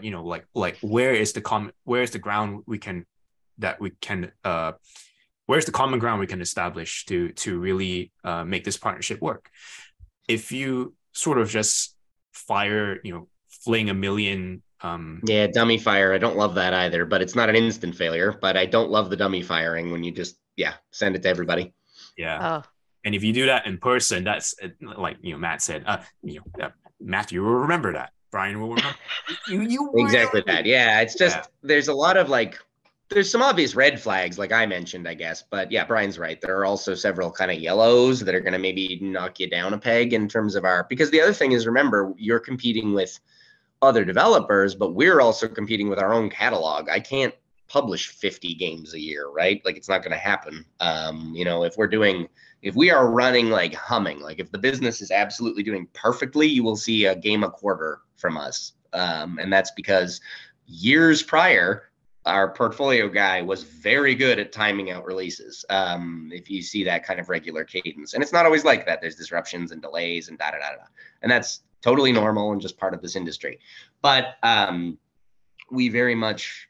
you know, like where's the ground we can where's the common ground we can establish to really make this partnership work. If you sort of just fling a million.
Dummy fire. I don't love that either, but it's not an instant failure. But I don't love the dummy firing when you just send it to everybody.
Yeah. And if you do that in person, that's like, you know, Matt said, Matthew will remember that. Brian will remember. you
exactly really... that. Yeah, it's just there's a lot of there's some obvious red flags, like I mentioned, I guess. But yeah, Brian's right. There are also several kind of yellows that are going to maybe knock you down a peg in terms of because the other thing is, remember, you're competing with other developers, but we're also competing with our own catalog. I can't publish 50 games a year, right? Like, it's not going to happen. You know, if we are running like humming, like if the business is absolutely doing perfectly, you will see a game a quarter from us. And that's because years prior, our portfolio guy was very good at timing out releases. If you see that kind of regular cadence, and it's not always like that. There's disruptions and delays and and that's totally normal and just part of this industry. But we very much,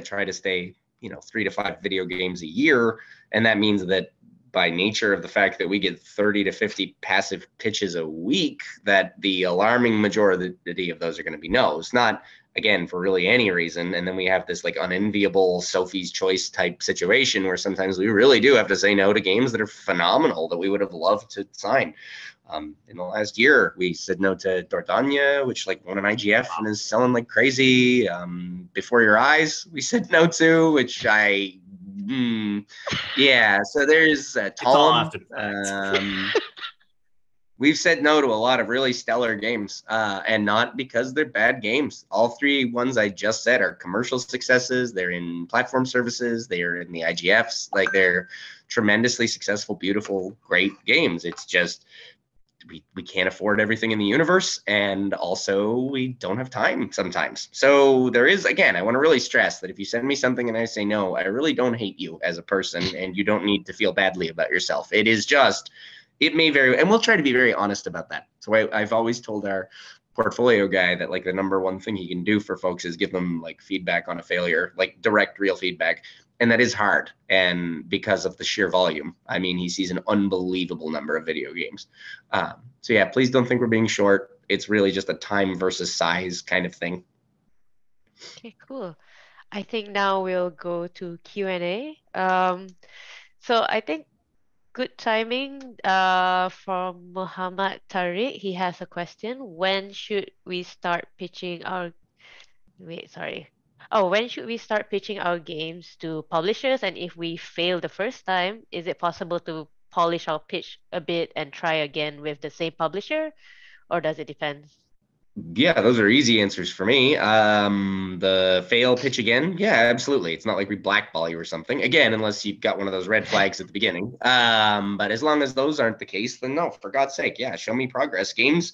try to stay, 3 to 5 video games a year. And that means that by nature of the fact that we get 30 to 50 passive pitches a week, that the alarming majority of those are going to be no's, not, again, for really any reason. And then we have this like unenviable Sophie's Choice type situation where sometimes we really do have to say no to games that are phenomenal that we would have loved to sign. In the last year, we said no to Dordogne, which like won an IGF and is selling like crazy. Before Your Eyes, we said no to, which so there's Tom. We've said no to a lot of really stellar games, and not because they're bad games. All 3 ones I just said are commercial successes. They're in platform services. They're in the IGFs. Like, they're tremendously successful, beautiful, great games. It's just we can't afford everything in the universe, and also we don't have time sometimes. So there is, again, I want to really stress that if you send me something and I say no, I really don't hate you as a person, and you don't need to feel badly about yourself. It is just, it may vary, and we'll try to be very honest about that. So I've always told our portfolio guy that like the number one thing he can do for folks is give them like feedback on a failure, like direct, real feedback. And that is hard. And because of the sheer volume, I mean, he sees an unbelievable number of video games. So yeah, please don't think we're being short. It's really just a time versus size kind of thing.
Okay, cool. I think now we'll go to Q&A. So I think good timing from Muhammad Tariq. He has a question. When should we start pitching our when should we start pitching our games to publishers? And if we fail the first time, is it possible to polish our pitch a bit and try again with the same publisher, or does it depend?
Yeah, those are easy answers for me. The fail pitch again. Yeah, absolutely. It's not like we blackball you or something. Again, unless you've got one of those red flags at the beginning. But as long as those aren't the case, then no, for God's sake, yeah, show me progress. Games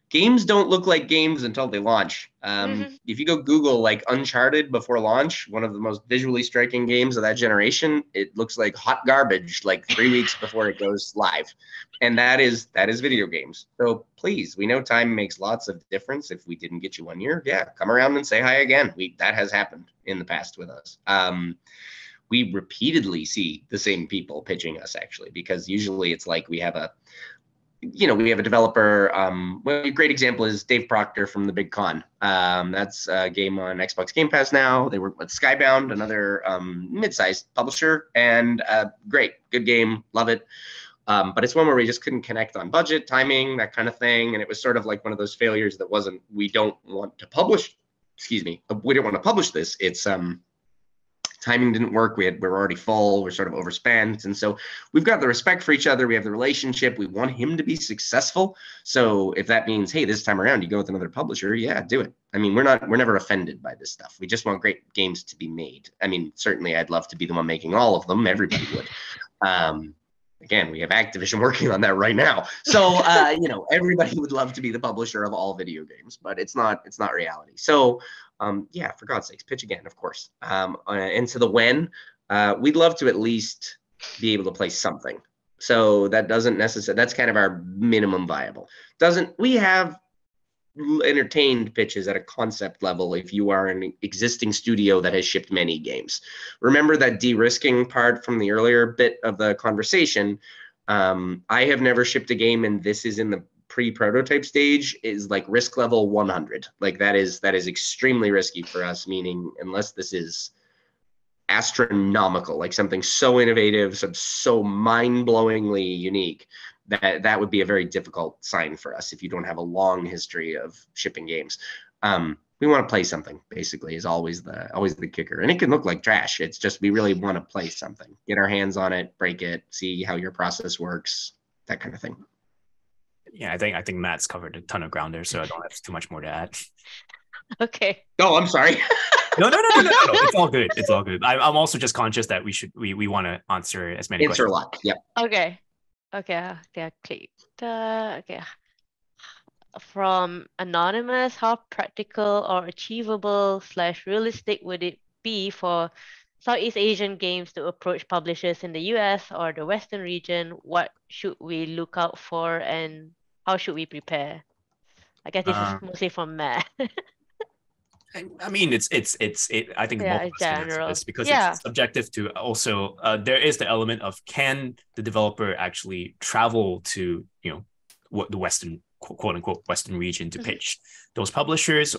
games don't look like games until they launch. If you go Google like Uncharted before launch, one of the most visually striking games of that generation, it looks like hot garbage like 3 weeks before it goes live. And that is video games. So please, we know time makes lots of difference. If we didn't get you 1 year, yeah, come around and say hi again. That has happened in the past with us. We repeatedly see the same people pitching us, actually, because usually it's like we have a developer. Well, a great example is Dave Proctor from The Big Con. That's a game on Xbox Game Pass now. They work with Skybound, another mid-sized publisher, and great, good game, love it. But it's one where we just couldn't connect on budget, timing, that kind of thing. And it was sort of like one of those failures that wasn't, we don't want to publish this. It's timing didn't work. We were already full. We're sort of overspent. And so we've got the respect for each other. We have the relationship. We want him to be successful. So if that means, hey, this time around you go with another publisher, yeah, do it. I mean, we're never offended by this stuff. We just want great games to be made. I mean, certainly I'd love to be the one making all of them. Everybody would. Again, we have Activision working on that right now. So, everybody would love to be the publisher of all video games, but it's not reality. So, yeah, for God's sakes, pitch again, of course. And to the when, we'd love to at least be able to play something. So that doesn't necessarily, that's kind of our minimum viable. We have entertained pitches at a concept level if you are an existing studio that has shipped many games. Remember that de-risking part from the earlier bit of the conversation. I have never shipped a game, and this is in the pre-prototype stage, is like risk level 100. Like that is extremely risky for us, meaning unless this is astronomical, like something so innovative, so mind-blowingly unique, that would be a very difficult sign for us if you don't have a long history of shipping games. We want to play something, basically, is always the kicker. And it can look like trash. It's just we really want to play something, get our hands on it, break it, see how your process works, that kind of thing.
Yeah, I think Matt's covered a ton of ground there, so I don't have too much more to add.
Okay.
Oh, I'm sorry.
No. It's all good. It's all good. I'm also just conscious that we want to answer as many questions.
Answer a lot. Yep.
Okay. Okay. From Anonymous, how practical or achievable / realistic would it be for Southeast Asian games to approach publishers in the US or the Western region? What should we look out for, and how should we prepare? I guess this is mostly from Matt.
I mean, I think both of us can answer this because it's subjective to also, there is the element of, can the developer actually travel to, what the Western, quote unquote, Western region to pitch those publishers.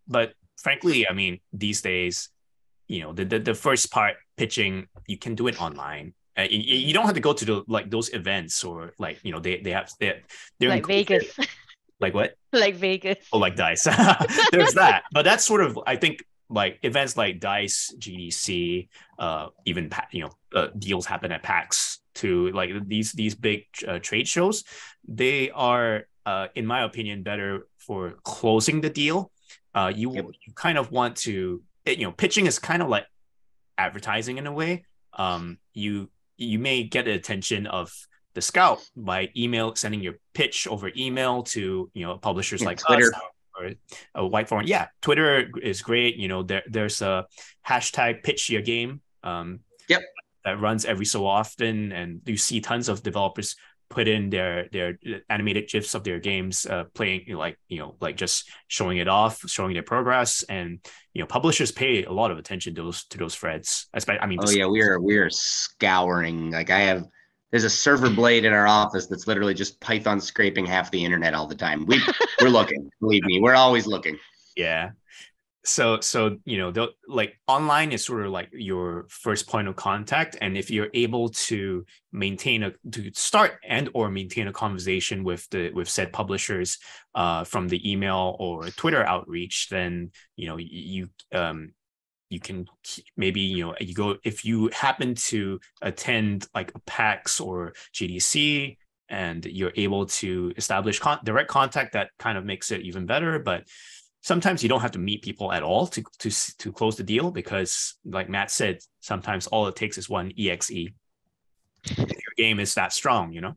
But frankly, I mean, these days, the first part, pitching, you can do it online. You don't have to go to those events, or they're
like Vegas.
Like what?
Like Vegas.
Oh, like DICE. There's that. But that's sort of, I think, like events like DICE, GDC, even deals happen at PAX too. Like these big trade shows, they are, in my opinion, better for closing the deal. You kind of want to, pitching is kind of like advertising in a way. You may get the attention of the scout by sending your pitch over email to publishers like
Twitter
us or White Forum. Yeah, Twitter is great. There's a hashtag pitch your game that runs every so often, and you see tons of developers put in their animated GIFs of their games, playing like just showing it off, showing their progress, and publishers pay a lot of attention to those threads.
We are scouring. Like there's a server blade in our office that's literally just Python scraping half the internet all the time. We're looking. Believe me, we're always looking.
Yeah. So like online is sort of like your first point of contact, and if you're able to start and or maintain a conversation with said publishers from the email or Twitter outreach, then you can maybe if you happen to attend like a PAX or GDC and you're able to establish direct contact, that kind of makes it even better. But sometimes you don't have to meet people at all to close the deal, because like Matt said, sometimes all it takes is one EXE if your game is that strong.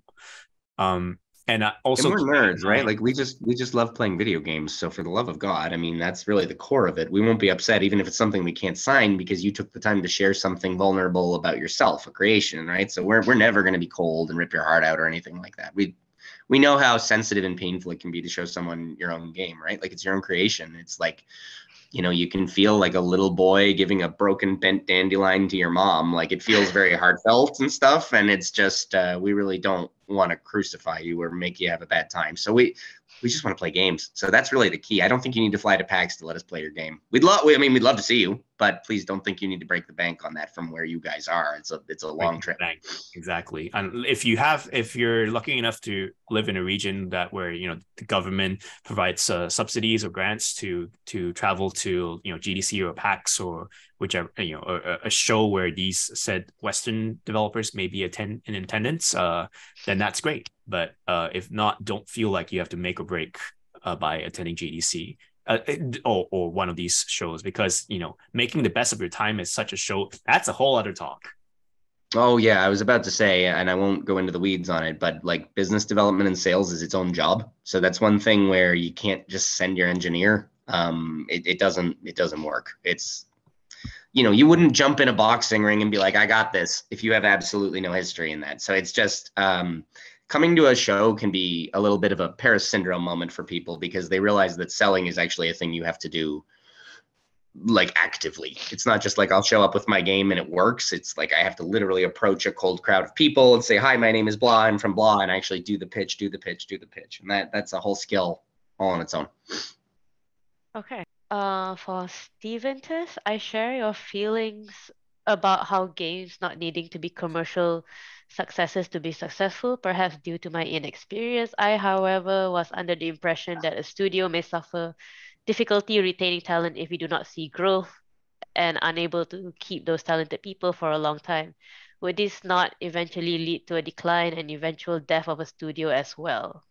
And
And
also
we're
keeping in
nerds, right?
mind,
Like we just love playing video games. So for the love of God, I mean, that's really the core of it. We won't be upset even if it's something we can't sign because you took the time to share something vulnerable about yourself, a creation, right? So we're never going to be cold and rip your heart out or anything like that. We know how sensitive and painful it can be to show someone your own game, right? Like it's your own creation. It's like, you know, you can feel like a little boy giving a broken bent dandelion to your mom. Like it feels very heartfelt and stuff. And it's just, we really don't want to crucify you or make you have a bad time. So we just want to play games. So that's really the key. I don't think you need to fly to PAX to let us play your game. We'd love to see you, but please don't think you need to break the bank on that from where you guys are. It's a long trip.
Exactly. And if you're lucky enough to live in a region that where, you know, the government provides subsidies or grants to travel to, you know, GDC or PAX or whichever, you know, a show where these said Western developers may be in attendance, then that's great. But if not, don't feel like you have to make or break by attending GDC. Or one of these shows, because, you know, making the best of your time is such a show. That's a whole other talk.
Oh yeah, I was about to say, and I won't go into the weeds on it, but like business development and sales is its own job. So that's one thing where you can't just send your engineer. It doesn't work. It's, you know, you wouldn't jump in a boxing ring and be like, I got this, if you have absolutely no history in that. So it's just coming to a show can be a little bit of a Paris syndrome moment for people because they realize that selling is actually a thing you have to do like actively. It's not just like I'll show up with my game and it works. It's like I have to literally approach a cold crowd of people and say, hi, my name is blah, I'm from blah, and actually do the pitch. And that's a whole skill all on its own.
Okay. For Steventus, I share your feelings about how games not needing to be commercial successes to be successful, perhaps due to my inexperience. I, however, was under the impression that a studio may suffer difficulty retaining talent if we do not see growth and unable to keep those talented people for a long time. Would this not eventually lead to a decline and eventual death of a studio as well?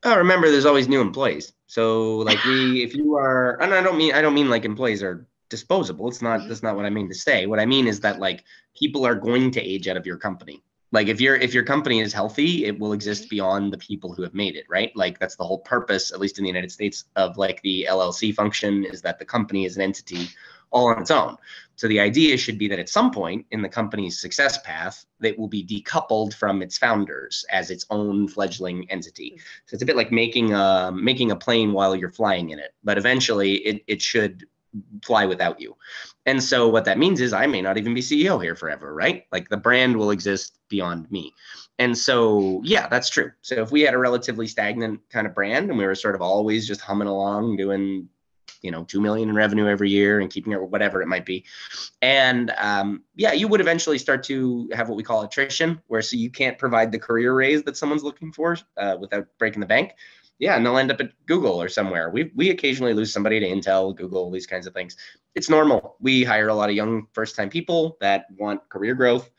Oh, remember, there's always new employees. So like if you are, and I don't mean like employees are disposable. That's not what I mean to say. What I mean is that like people are going to age out of your company. Like if your company is healthy, it will exist beyond the people who have made it, right? Like that's the whole purpose, at least in the United States, of like the LLC function, is that the company is an entity all on its own. So the idea should be that at some point in the company's success path, it will be decoupled from its founders as its own fledgling entity. So it's a bit like making a plane while you're flying in it, but eventually it should fly without you. And so what that means is I may not even be CEO here forever, right? Like the brand will exist beyond me. And so, yeah, that's true. So if we had a relatively stagnant kind of brand and we were sort of always just humming along doing, you know, 2 million in revenue every year and keeping it, whatever it might be. And yeah, you would eventually start to have what we call attrition, where so you can't provide the career raise that someone's looking for without breaking the bank. Yeah, and they'll end up at Google or somewhere. We occasionally lose somebody to Intel, Google, these kinds of things. It's normal. We hire a lot of young first-time people that want career growth.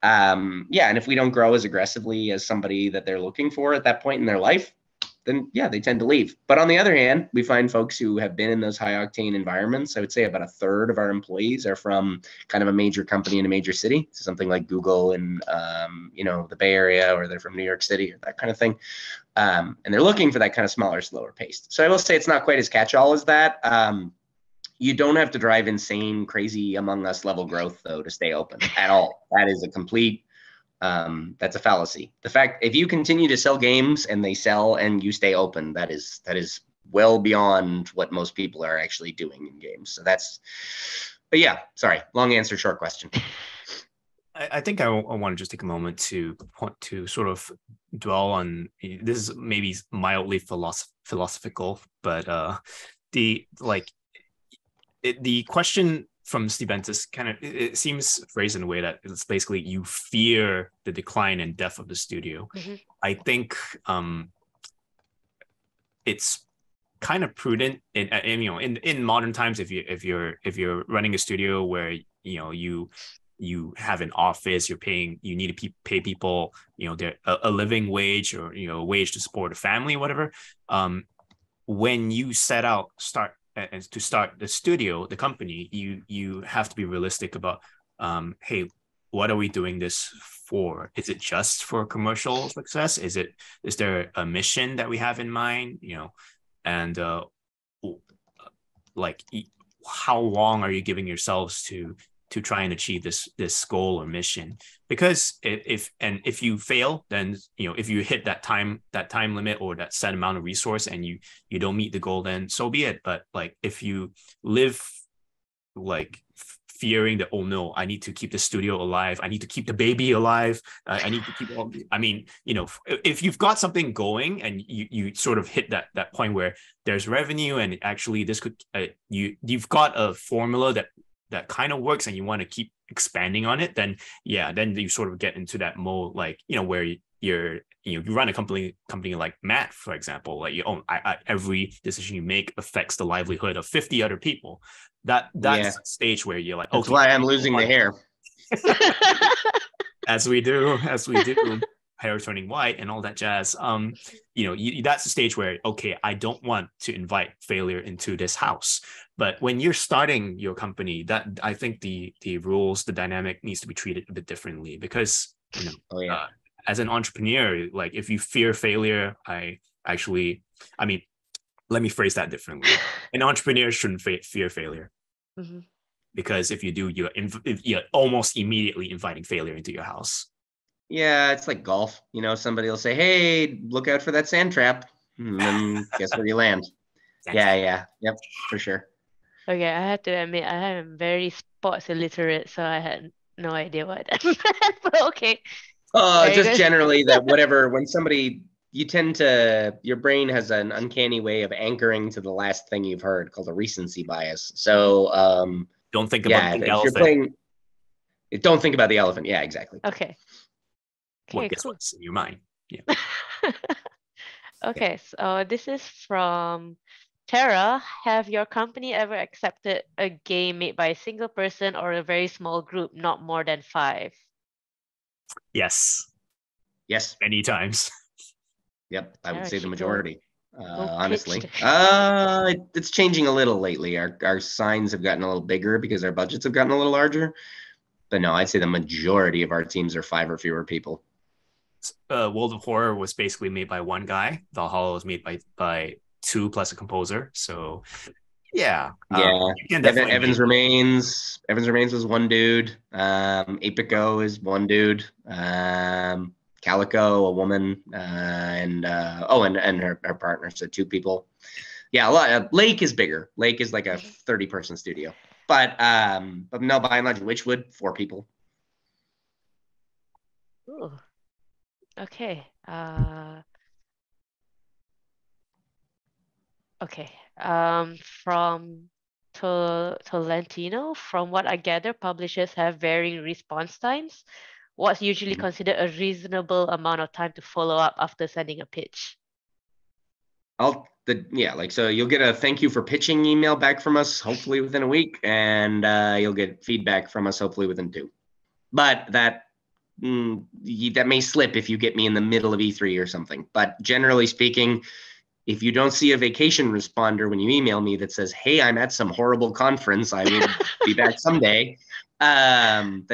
Yeah, and if we don't grow as aggressively as somebody that they're looking for at that point in their life, then yeah, they tend to leave. But on the other hand, we find folks who have been in those high octane environments. I would say about a third of our employees are from kind of a major company in a major city, so something like Google in you know, the Bay Area, or they're from New York City or that kind of thing. And they're looking for that kind of smaller, slower paced. So I will say it's not quite as catch-all as that. You don't have to drive insane, crazy Among Us level growth though to stay open at all. That is a complete that's a fallacy. The fact, if you continue to sell games and they sell and you stay open, that is well beyond what most people are actually doing in games. So that's, but yeah, sorry, long answer, short question.
I think I want to just take a moment to sort of dwell on, this is maybe mildly philosophical, but the question from Steventus kind of, it seems phrased in a way that it's basically you fear the decline and death of the studio. I think it's kind of prudent in you know, in modern times, if you're running a studio where, you know, you have an office, you need to pay people, you know, a living wage, or, you know, a wage to support a family, whatever. When you start the studio, the company, you have to be realistic about, hey, what are we doing this for? Is it just for commercial success? Is there a mission that we have in mind? And like, how long are you giving yourselves to try and achieve this goal or mission? Because if you fail, then if you hit that time limit or that set amount of resource and you don't meet the goal, then so be it. But like, if you live like fearing that, oh no, I need to keep the studio alive, I need to keep the baby alive, I need to keep all, I mean, if you've got something going and you sort of hit that point where there's revenue and actually this could you've got a formula that kind of works and you want to keep expanding on it, then you sort of get into that mode, like where you run a company like Matt, for example, like every decision you make affects the livelihood of 50 other people. That's a stage where you're like,
that's why I'm losing the hair.
as we do hair turning white and all that jazz. That's the stage where, okay, I don't want to invite failure into this house. But when you're starting your company, that I think the rules, the dynamic needs to be treated a bit differently, because as an entrepreneur, like if you fear failure, let me phrase that differently. An entrepreneur shouldn't fear failure. Mm-hmm. Because if you do, you're almost immediately inviting failure into your house.
Yeah, it's like golf. Somebody will say, "Hey, look out for that sand trap," and then guess where you land. Yep, for sure.
Okay, I have to admit I am very sports illiterate, so I had no idea what that meant. But okay.
Just generally that when somebody, your brain has an uncanny way of anchoring to the last thing you've heard, called a recency bias. So
don't think about the elephant.
Don't think about the elephant. Yeah, exactly.
Okay.
Well, guess what's in your mind? Yeah.
Okay, so this is from Tara. Have your company ever accepted a game made by a single person or a very small group, not more than 5?
Yes.
Many times.
Yep, I would say the majority. Honestly, it's changing a little lately. Our signs have gotten a little bigger because our budgets have gotten a little larger. But no, I'd say the majority of our teams are 5 or fewer people.
World of Horror was basically made by one guy. Valhalla was made by 2 plus a composer. So
Evans Remains was one dude. Apico is one dude. Calico, a woman, and her partner, so 2 people. Yeah, Lake is bigger. Lake is like a 30-person studio. But no, by and large, Witchwood, 4 people.
Ooh. Okay. Okay. From Tolentino, from what I gather, publishers have varying response times. What's usually considered a reasonable amount of time to follow up after sending a pitch?
So you'll get a thank you for pitching email back from us, hopefully within a week, and you'll get feedback from us hopefully within 2. But that may slip if you get me in the middle of E3 or something. But generally speaking, if you don't see a vacation responder when you email me that says, "Hey, I'm at some horrible conference, I will be back someday," then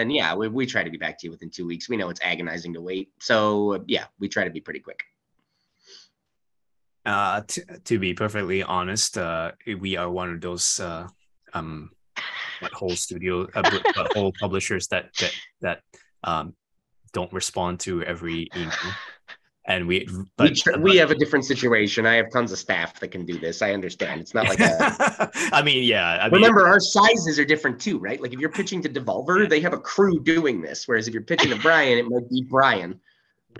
we try to be back to you within 2 weeks. We know it's agonizing to wait. So we try to be pretty quick.
To be perfectly honest, we are one of those whole publishers that don't respond to every email. And we have a different situation. I have tons of staff that can do this. I understand. It's not like remember, our sizes are different too, right? Like if you're pitching to Devolver, they have a crew doing this. Whereas if you're pitching to Brian, it might be Brian.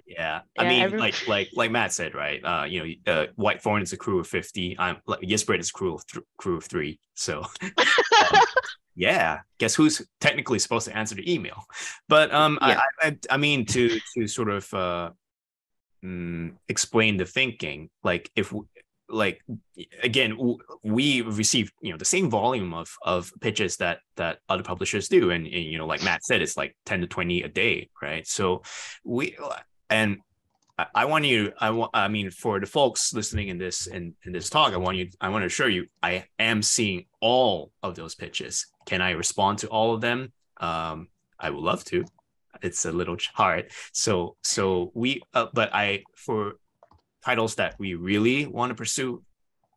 Yeah, like Matt said, right? Whitethorn is a crew of 50. Yesbred is a crew of 3. So, guess who's technically supposed to answer the email? But I mean to sort of explain the thinking. Like if again, we receive the same volume of pitches that other publishers do, and like Matt said, it's like 10 to 20 a day, right? So I mean, for the folks listening in this talk, I want to assure you, I am seeing all of those pitches. Can I respond to all of them? I would love to. it's a little hard. So we but for titles that we really want to pursue,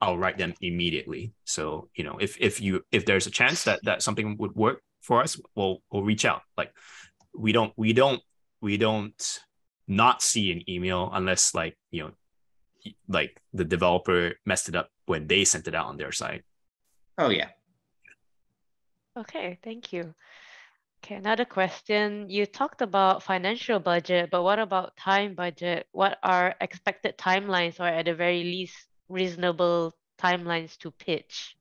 I'll write them immediately. So, you know, if there's a chance that something would work for us, we'll reach out. Like we don't not see an email unless, like, you know, like the developer messed it up when they sent it out on their side.
Oh yeah.
Okay, thank you. Okay, another question. You talked about financial budget, but what about time budget? What are expected timelines, or at the very least, reasonable timelines to pitch?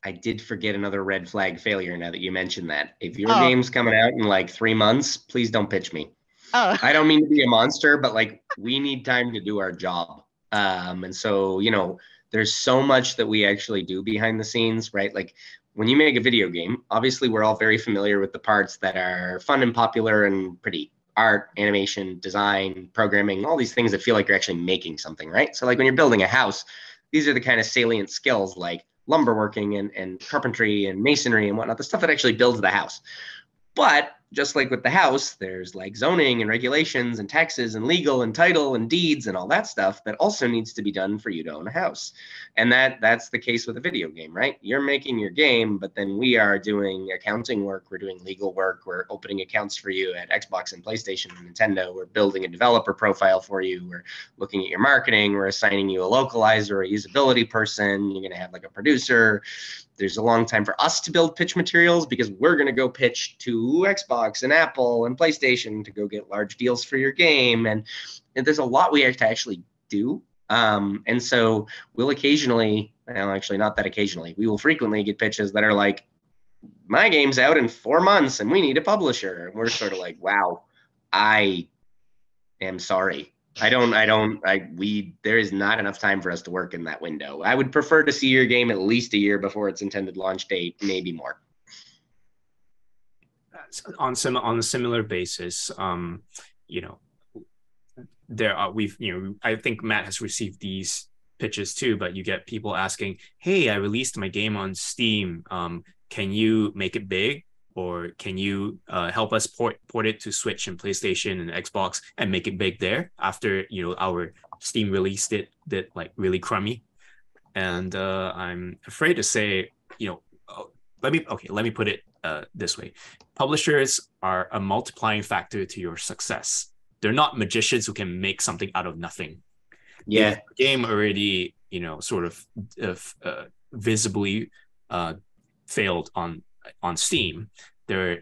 I did forget another red flag failure now that you mentioned that. If your
Oh,
game's coming out in like 3 months, please don't pitch me.
oh,
I don't mean to be a monster, but like we need time to do our job. And so, you know, there's so much that we actually do behind the scenes, right? Like when you make a video game, obviously we're all very familiar with the parts that are fun and popular and pretty: art, animation, design, programming, all these things that feel like you're actually making something, right? So like when you're building a house, these are the kind of salient skills like lumberworking and carpentry and masonry and whatnot, the stuff that actually builds the house. But just like with the house, there's like zoning and regulations and taxes and legal and title and deeds and all that stuff that also needs to be done for you to own a house. And that's the case with a video game, right? You're making your game, but then we are doing accounting work, we're doing legal work, we're opening accounts for you at Xbox and PlayStation and Nintendo, we're building a developer profile for you, we're looking at your marketing, we're assigning you a localizer, a usability person, you're going to have like a producer. There's a long time for us to build pitch materials because we're going to go pitch to Xbox and Apple and PlayStation to go get large deals for your game. And there's a lot we have to actually do. And so we'll occasionally, well, actually not that occasionally, we will frequently get pitches that are like, my game's out in 4 months and we need a publisher. And we're sort of like, wow, I am sorry. There is not enough time for us to work in that window. I would prefer to see your game at least a year before its intended launch date, maybe more.
On a similar basis, you know, I think Matt has received these pitches too, but you get people asking, hey, I released my game on Steam. Can you make it big? Or can you help us port it to Switch and PlayStation and Xbox and make it big there after, you know, our Steam release did like really crummy? And I'm afraid to say, you know, let me put it this way: publishers are a multiplying factor to your success. They're not magicians who can make something out of nothing.
Yeah,
if the game already, you know, sort of visibly failed on Steam, the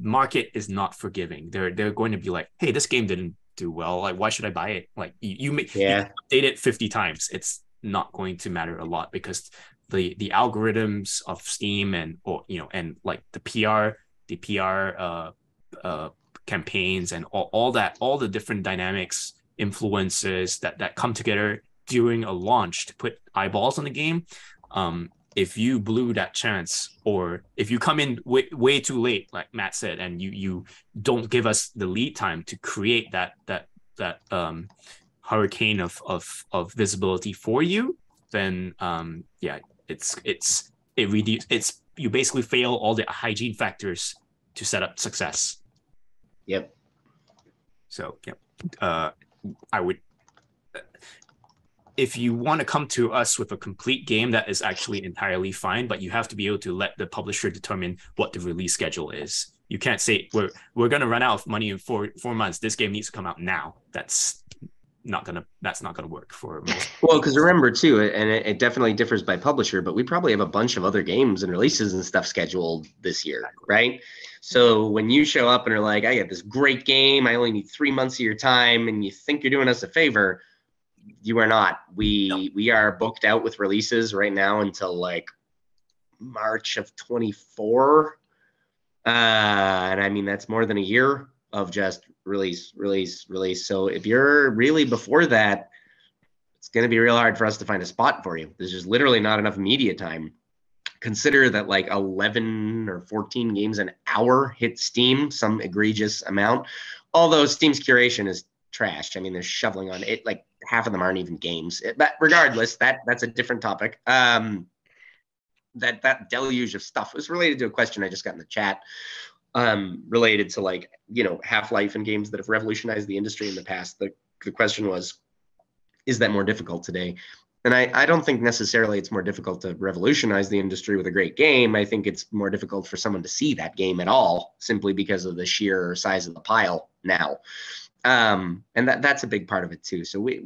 market is not forgiving. They're going to be like, hey, this game didn't do well. Like, why should I buy it? Like, you update it 50 times. It's not going to matter a lot because the algorithms of Steam and like the PR campaigns and all the different dynamics, influences that come together during a launch to put eyeballs on the game. If you blew that chance, or if you come in way too late, like Matt said, and you don't give us the lead time to create that hurricane of visibility for you, then you basically fail all the hygiene factors to set up success.
Yep.
So I would. If you want to come to us with a complete game, that is actually entirely fine, but you have to be able to let the publisher determine what the release schedule is. You can't say we're going to run out of money in 4 months. This game needs to come out now. That's not gonna work for most.
Well, because remember too, and it definitely differs by publisher, but we probably have a bunch of other games and releases and stuff scheduled this year, right? So when you show up and are like, I got this great game, I only need 3 months of your time, and you think you're doing us a favor, you are not. We are booked out with releases right now until like March of 24. And I mean, that's more than a year of just release. So if you're really before that, it's going to be real hard for us to find a spot for you. There's just literally not enough media time. Consider that like 11 or 14 games an hour hit Steam, some egregious amount. Although Steam's curation is trash. I mean, they're shoveling on it. Like half of them aren't even games. But regardless, that's a different topic. That deluge of stuff was related to a question I just got in the chat. related to like, Half-Life and games that have revolutionized the industry in the past. The question was, is that more difficult today? And I don't think necessarily it's more difficult to revolutionize the industry with a great game. I think it's more difficult for someone to see that game at all, simply because of the sheer size of the pile now. And that's a big part of it too. So we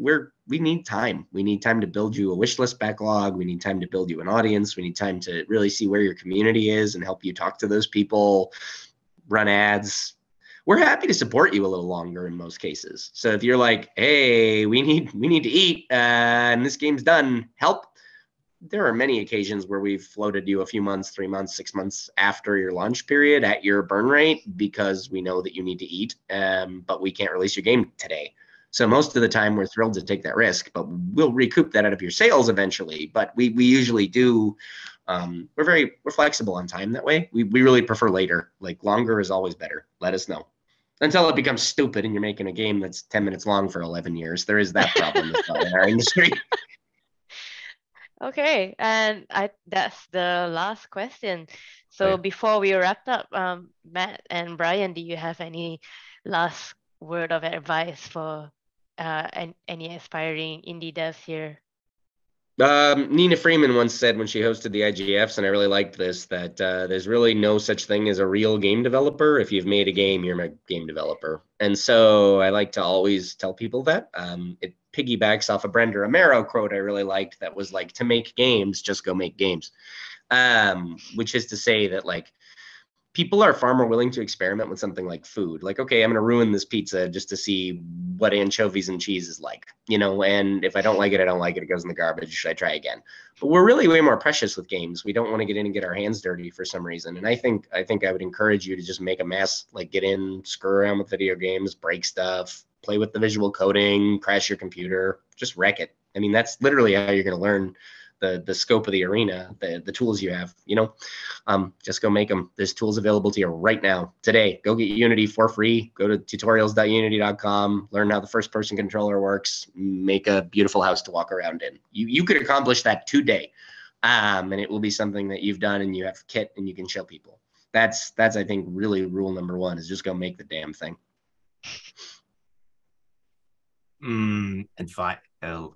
need time. We need time to build you a wish list backlog. We need time to build you an audience. We need time to really see where your community is and help you talk to those people, run ads. We're happy to support you a little longer in most cases. So if you're like, hey, we need to eat, and this game's done, help. There are many occasions where we've floated you a few months, 3 months, 6 months after your launch period at your burn rate, because we know that you need to eat, but we can't release your game today. So most of the time we're thrilled to take that risk, but we'll recoup that out of your sales eventually. But we usually do. We're flexible on time that way. We really prefer later. Like, longer is always better. Let us know. Until it becomes stupid and you're making a game that's 10 minutes long for 11 years. There is that problem as well in our industry.
Okay, and that's the last question. So
Right.
before we wrap up, Matt and Brian, do you have any last word of advice for any aspiring indie devs here?
Nina Freeman once said when she hosted the IGFs, and I really liked this, that there's really no such thing as a real game developer. If you've made a game, you're a game developer. And so I like to always tell people that. It piggybacks off a Brenda Romero quote I really liked that was like, to make games, just go make games. Which is to say that, like, people are far more willing to experiment with something like food. Like, okay, I'm going to ruin this pizza just to see what anchovies and cheese is like, and if I don't like it, I don't like it. It goes in the garbage. I try again. But we're really way more precious with games. We don't want to get in and get our hands dirty for some reason. And I think I would encourage you to just make a mess, like get in, screw around with video games, break stuff, play with the visual coding, crash your computer, just wreck it. I mean, that's literally how you're going to learn the scope of the arena, the tools you have, just go make them. There's tools available to you right now, today. Go get Unity for free. Go to tutorials.unity.com, learn how the first person controller works, make a beautiful house to walk around in. You could accomplish that today. And it will be something that you've done and you have kit and you can show people. That's I think really rule number one, is just go make the damn thing.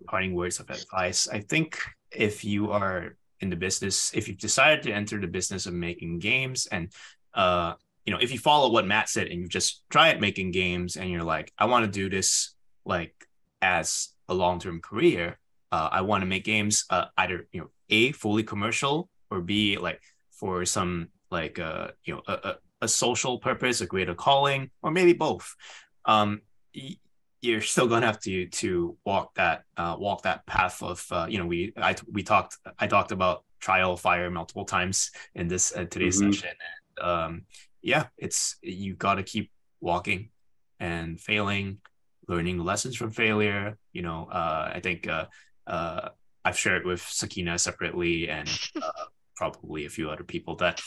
Parting words of advice. I think if you are in the business, if you've decided to enter the business of making games, and if you follow what Matt said and you just try at making games and you're like, I want to do this like as a long-term career. I want to make games either A, fully commercial, or B, like for some like a social purpose, a greater calling, or maybe both. You're still gonna have to walk that path of I talked about trial fire multiple times in this today's session, and it's, you got to keep walking and failing, learning lessons from failure. I think I've shared with Saqina separately and probably a few other people that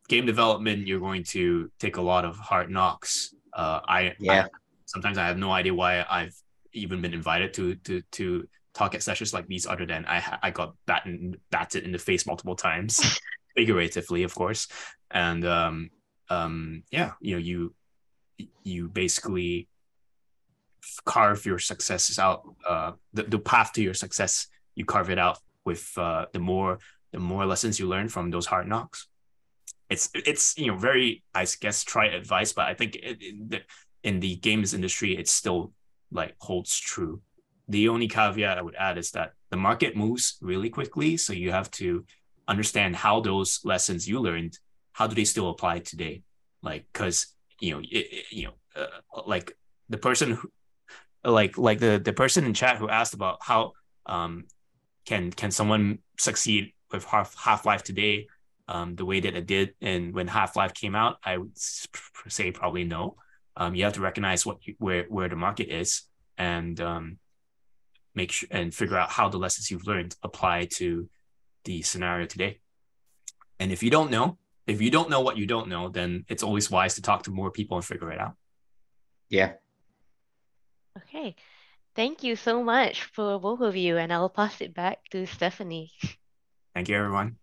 game development, you're going to take a lot of hard knocks. Sometimes I have no idea why I've even been invited to talk at sessions like these, other than I got batted in the face multiple times, figuratively, of course. And you basically carve your successes out. The path to your success, you carve it out with the more lessons you learn from those hard knocks. It's very, I guess, trite advice, but I think in the games industry, it still like holds true. The only caveat I would add is that the market moves really quickly, so you have to understand how those lessons you learned, how do they still apply today? Like, because like the person who, like the person in chat who asked about how can someone succeed with Half-Life today, the way that it did, and when Half-Life came out, I would say probably no. You have to recognize where the market is, and make sure and figure out how the lessons you've learned apply to the scenario today. And if you don't know what you don't know, then it's always wise to talk to more people and figure it out.
Yeah.
Okay. Thank you so much for both of you, and I'll pass it back to Stephanie.
Thank you, everyone.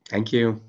Thank you.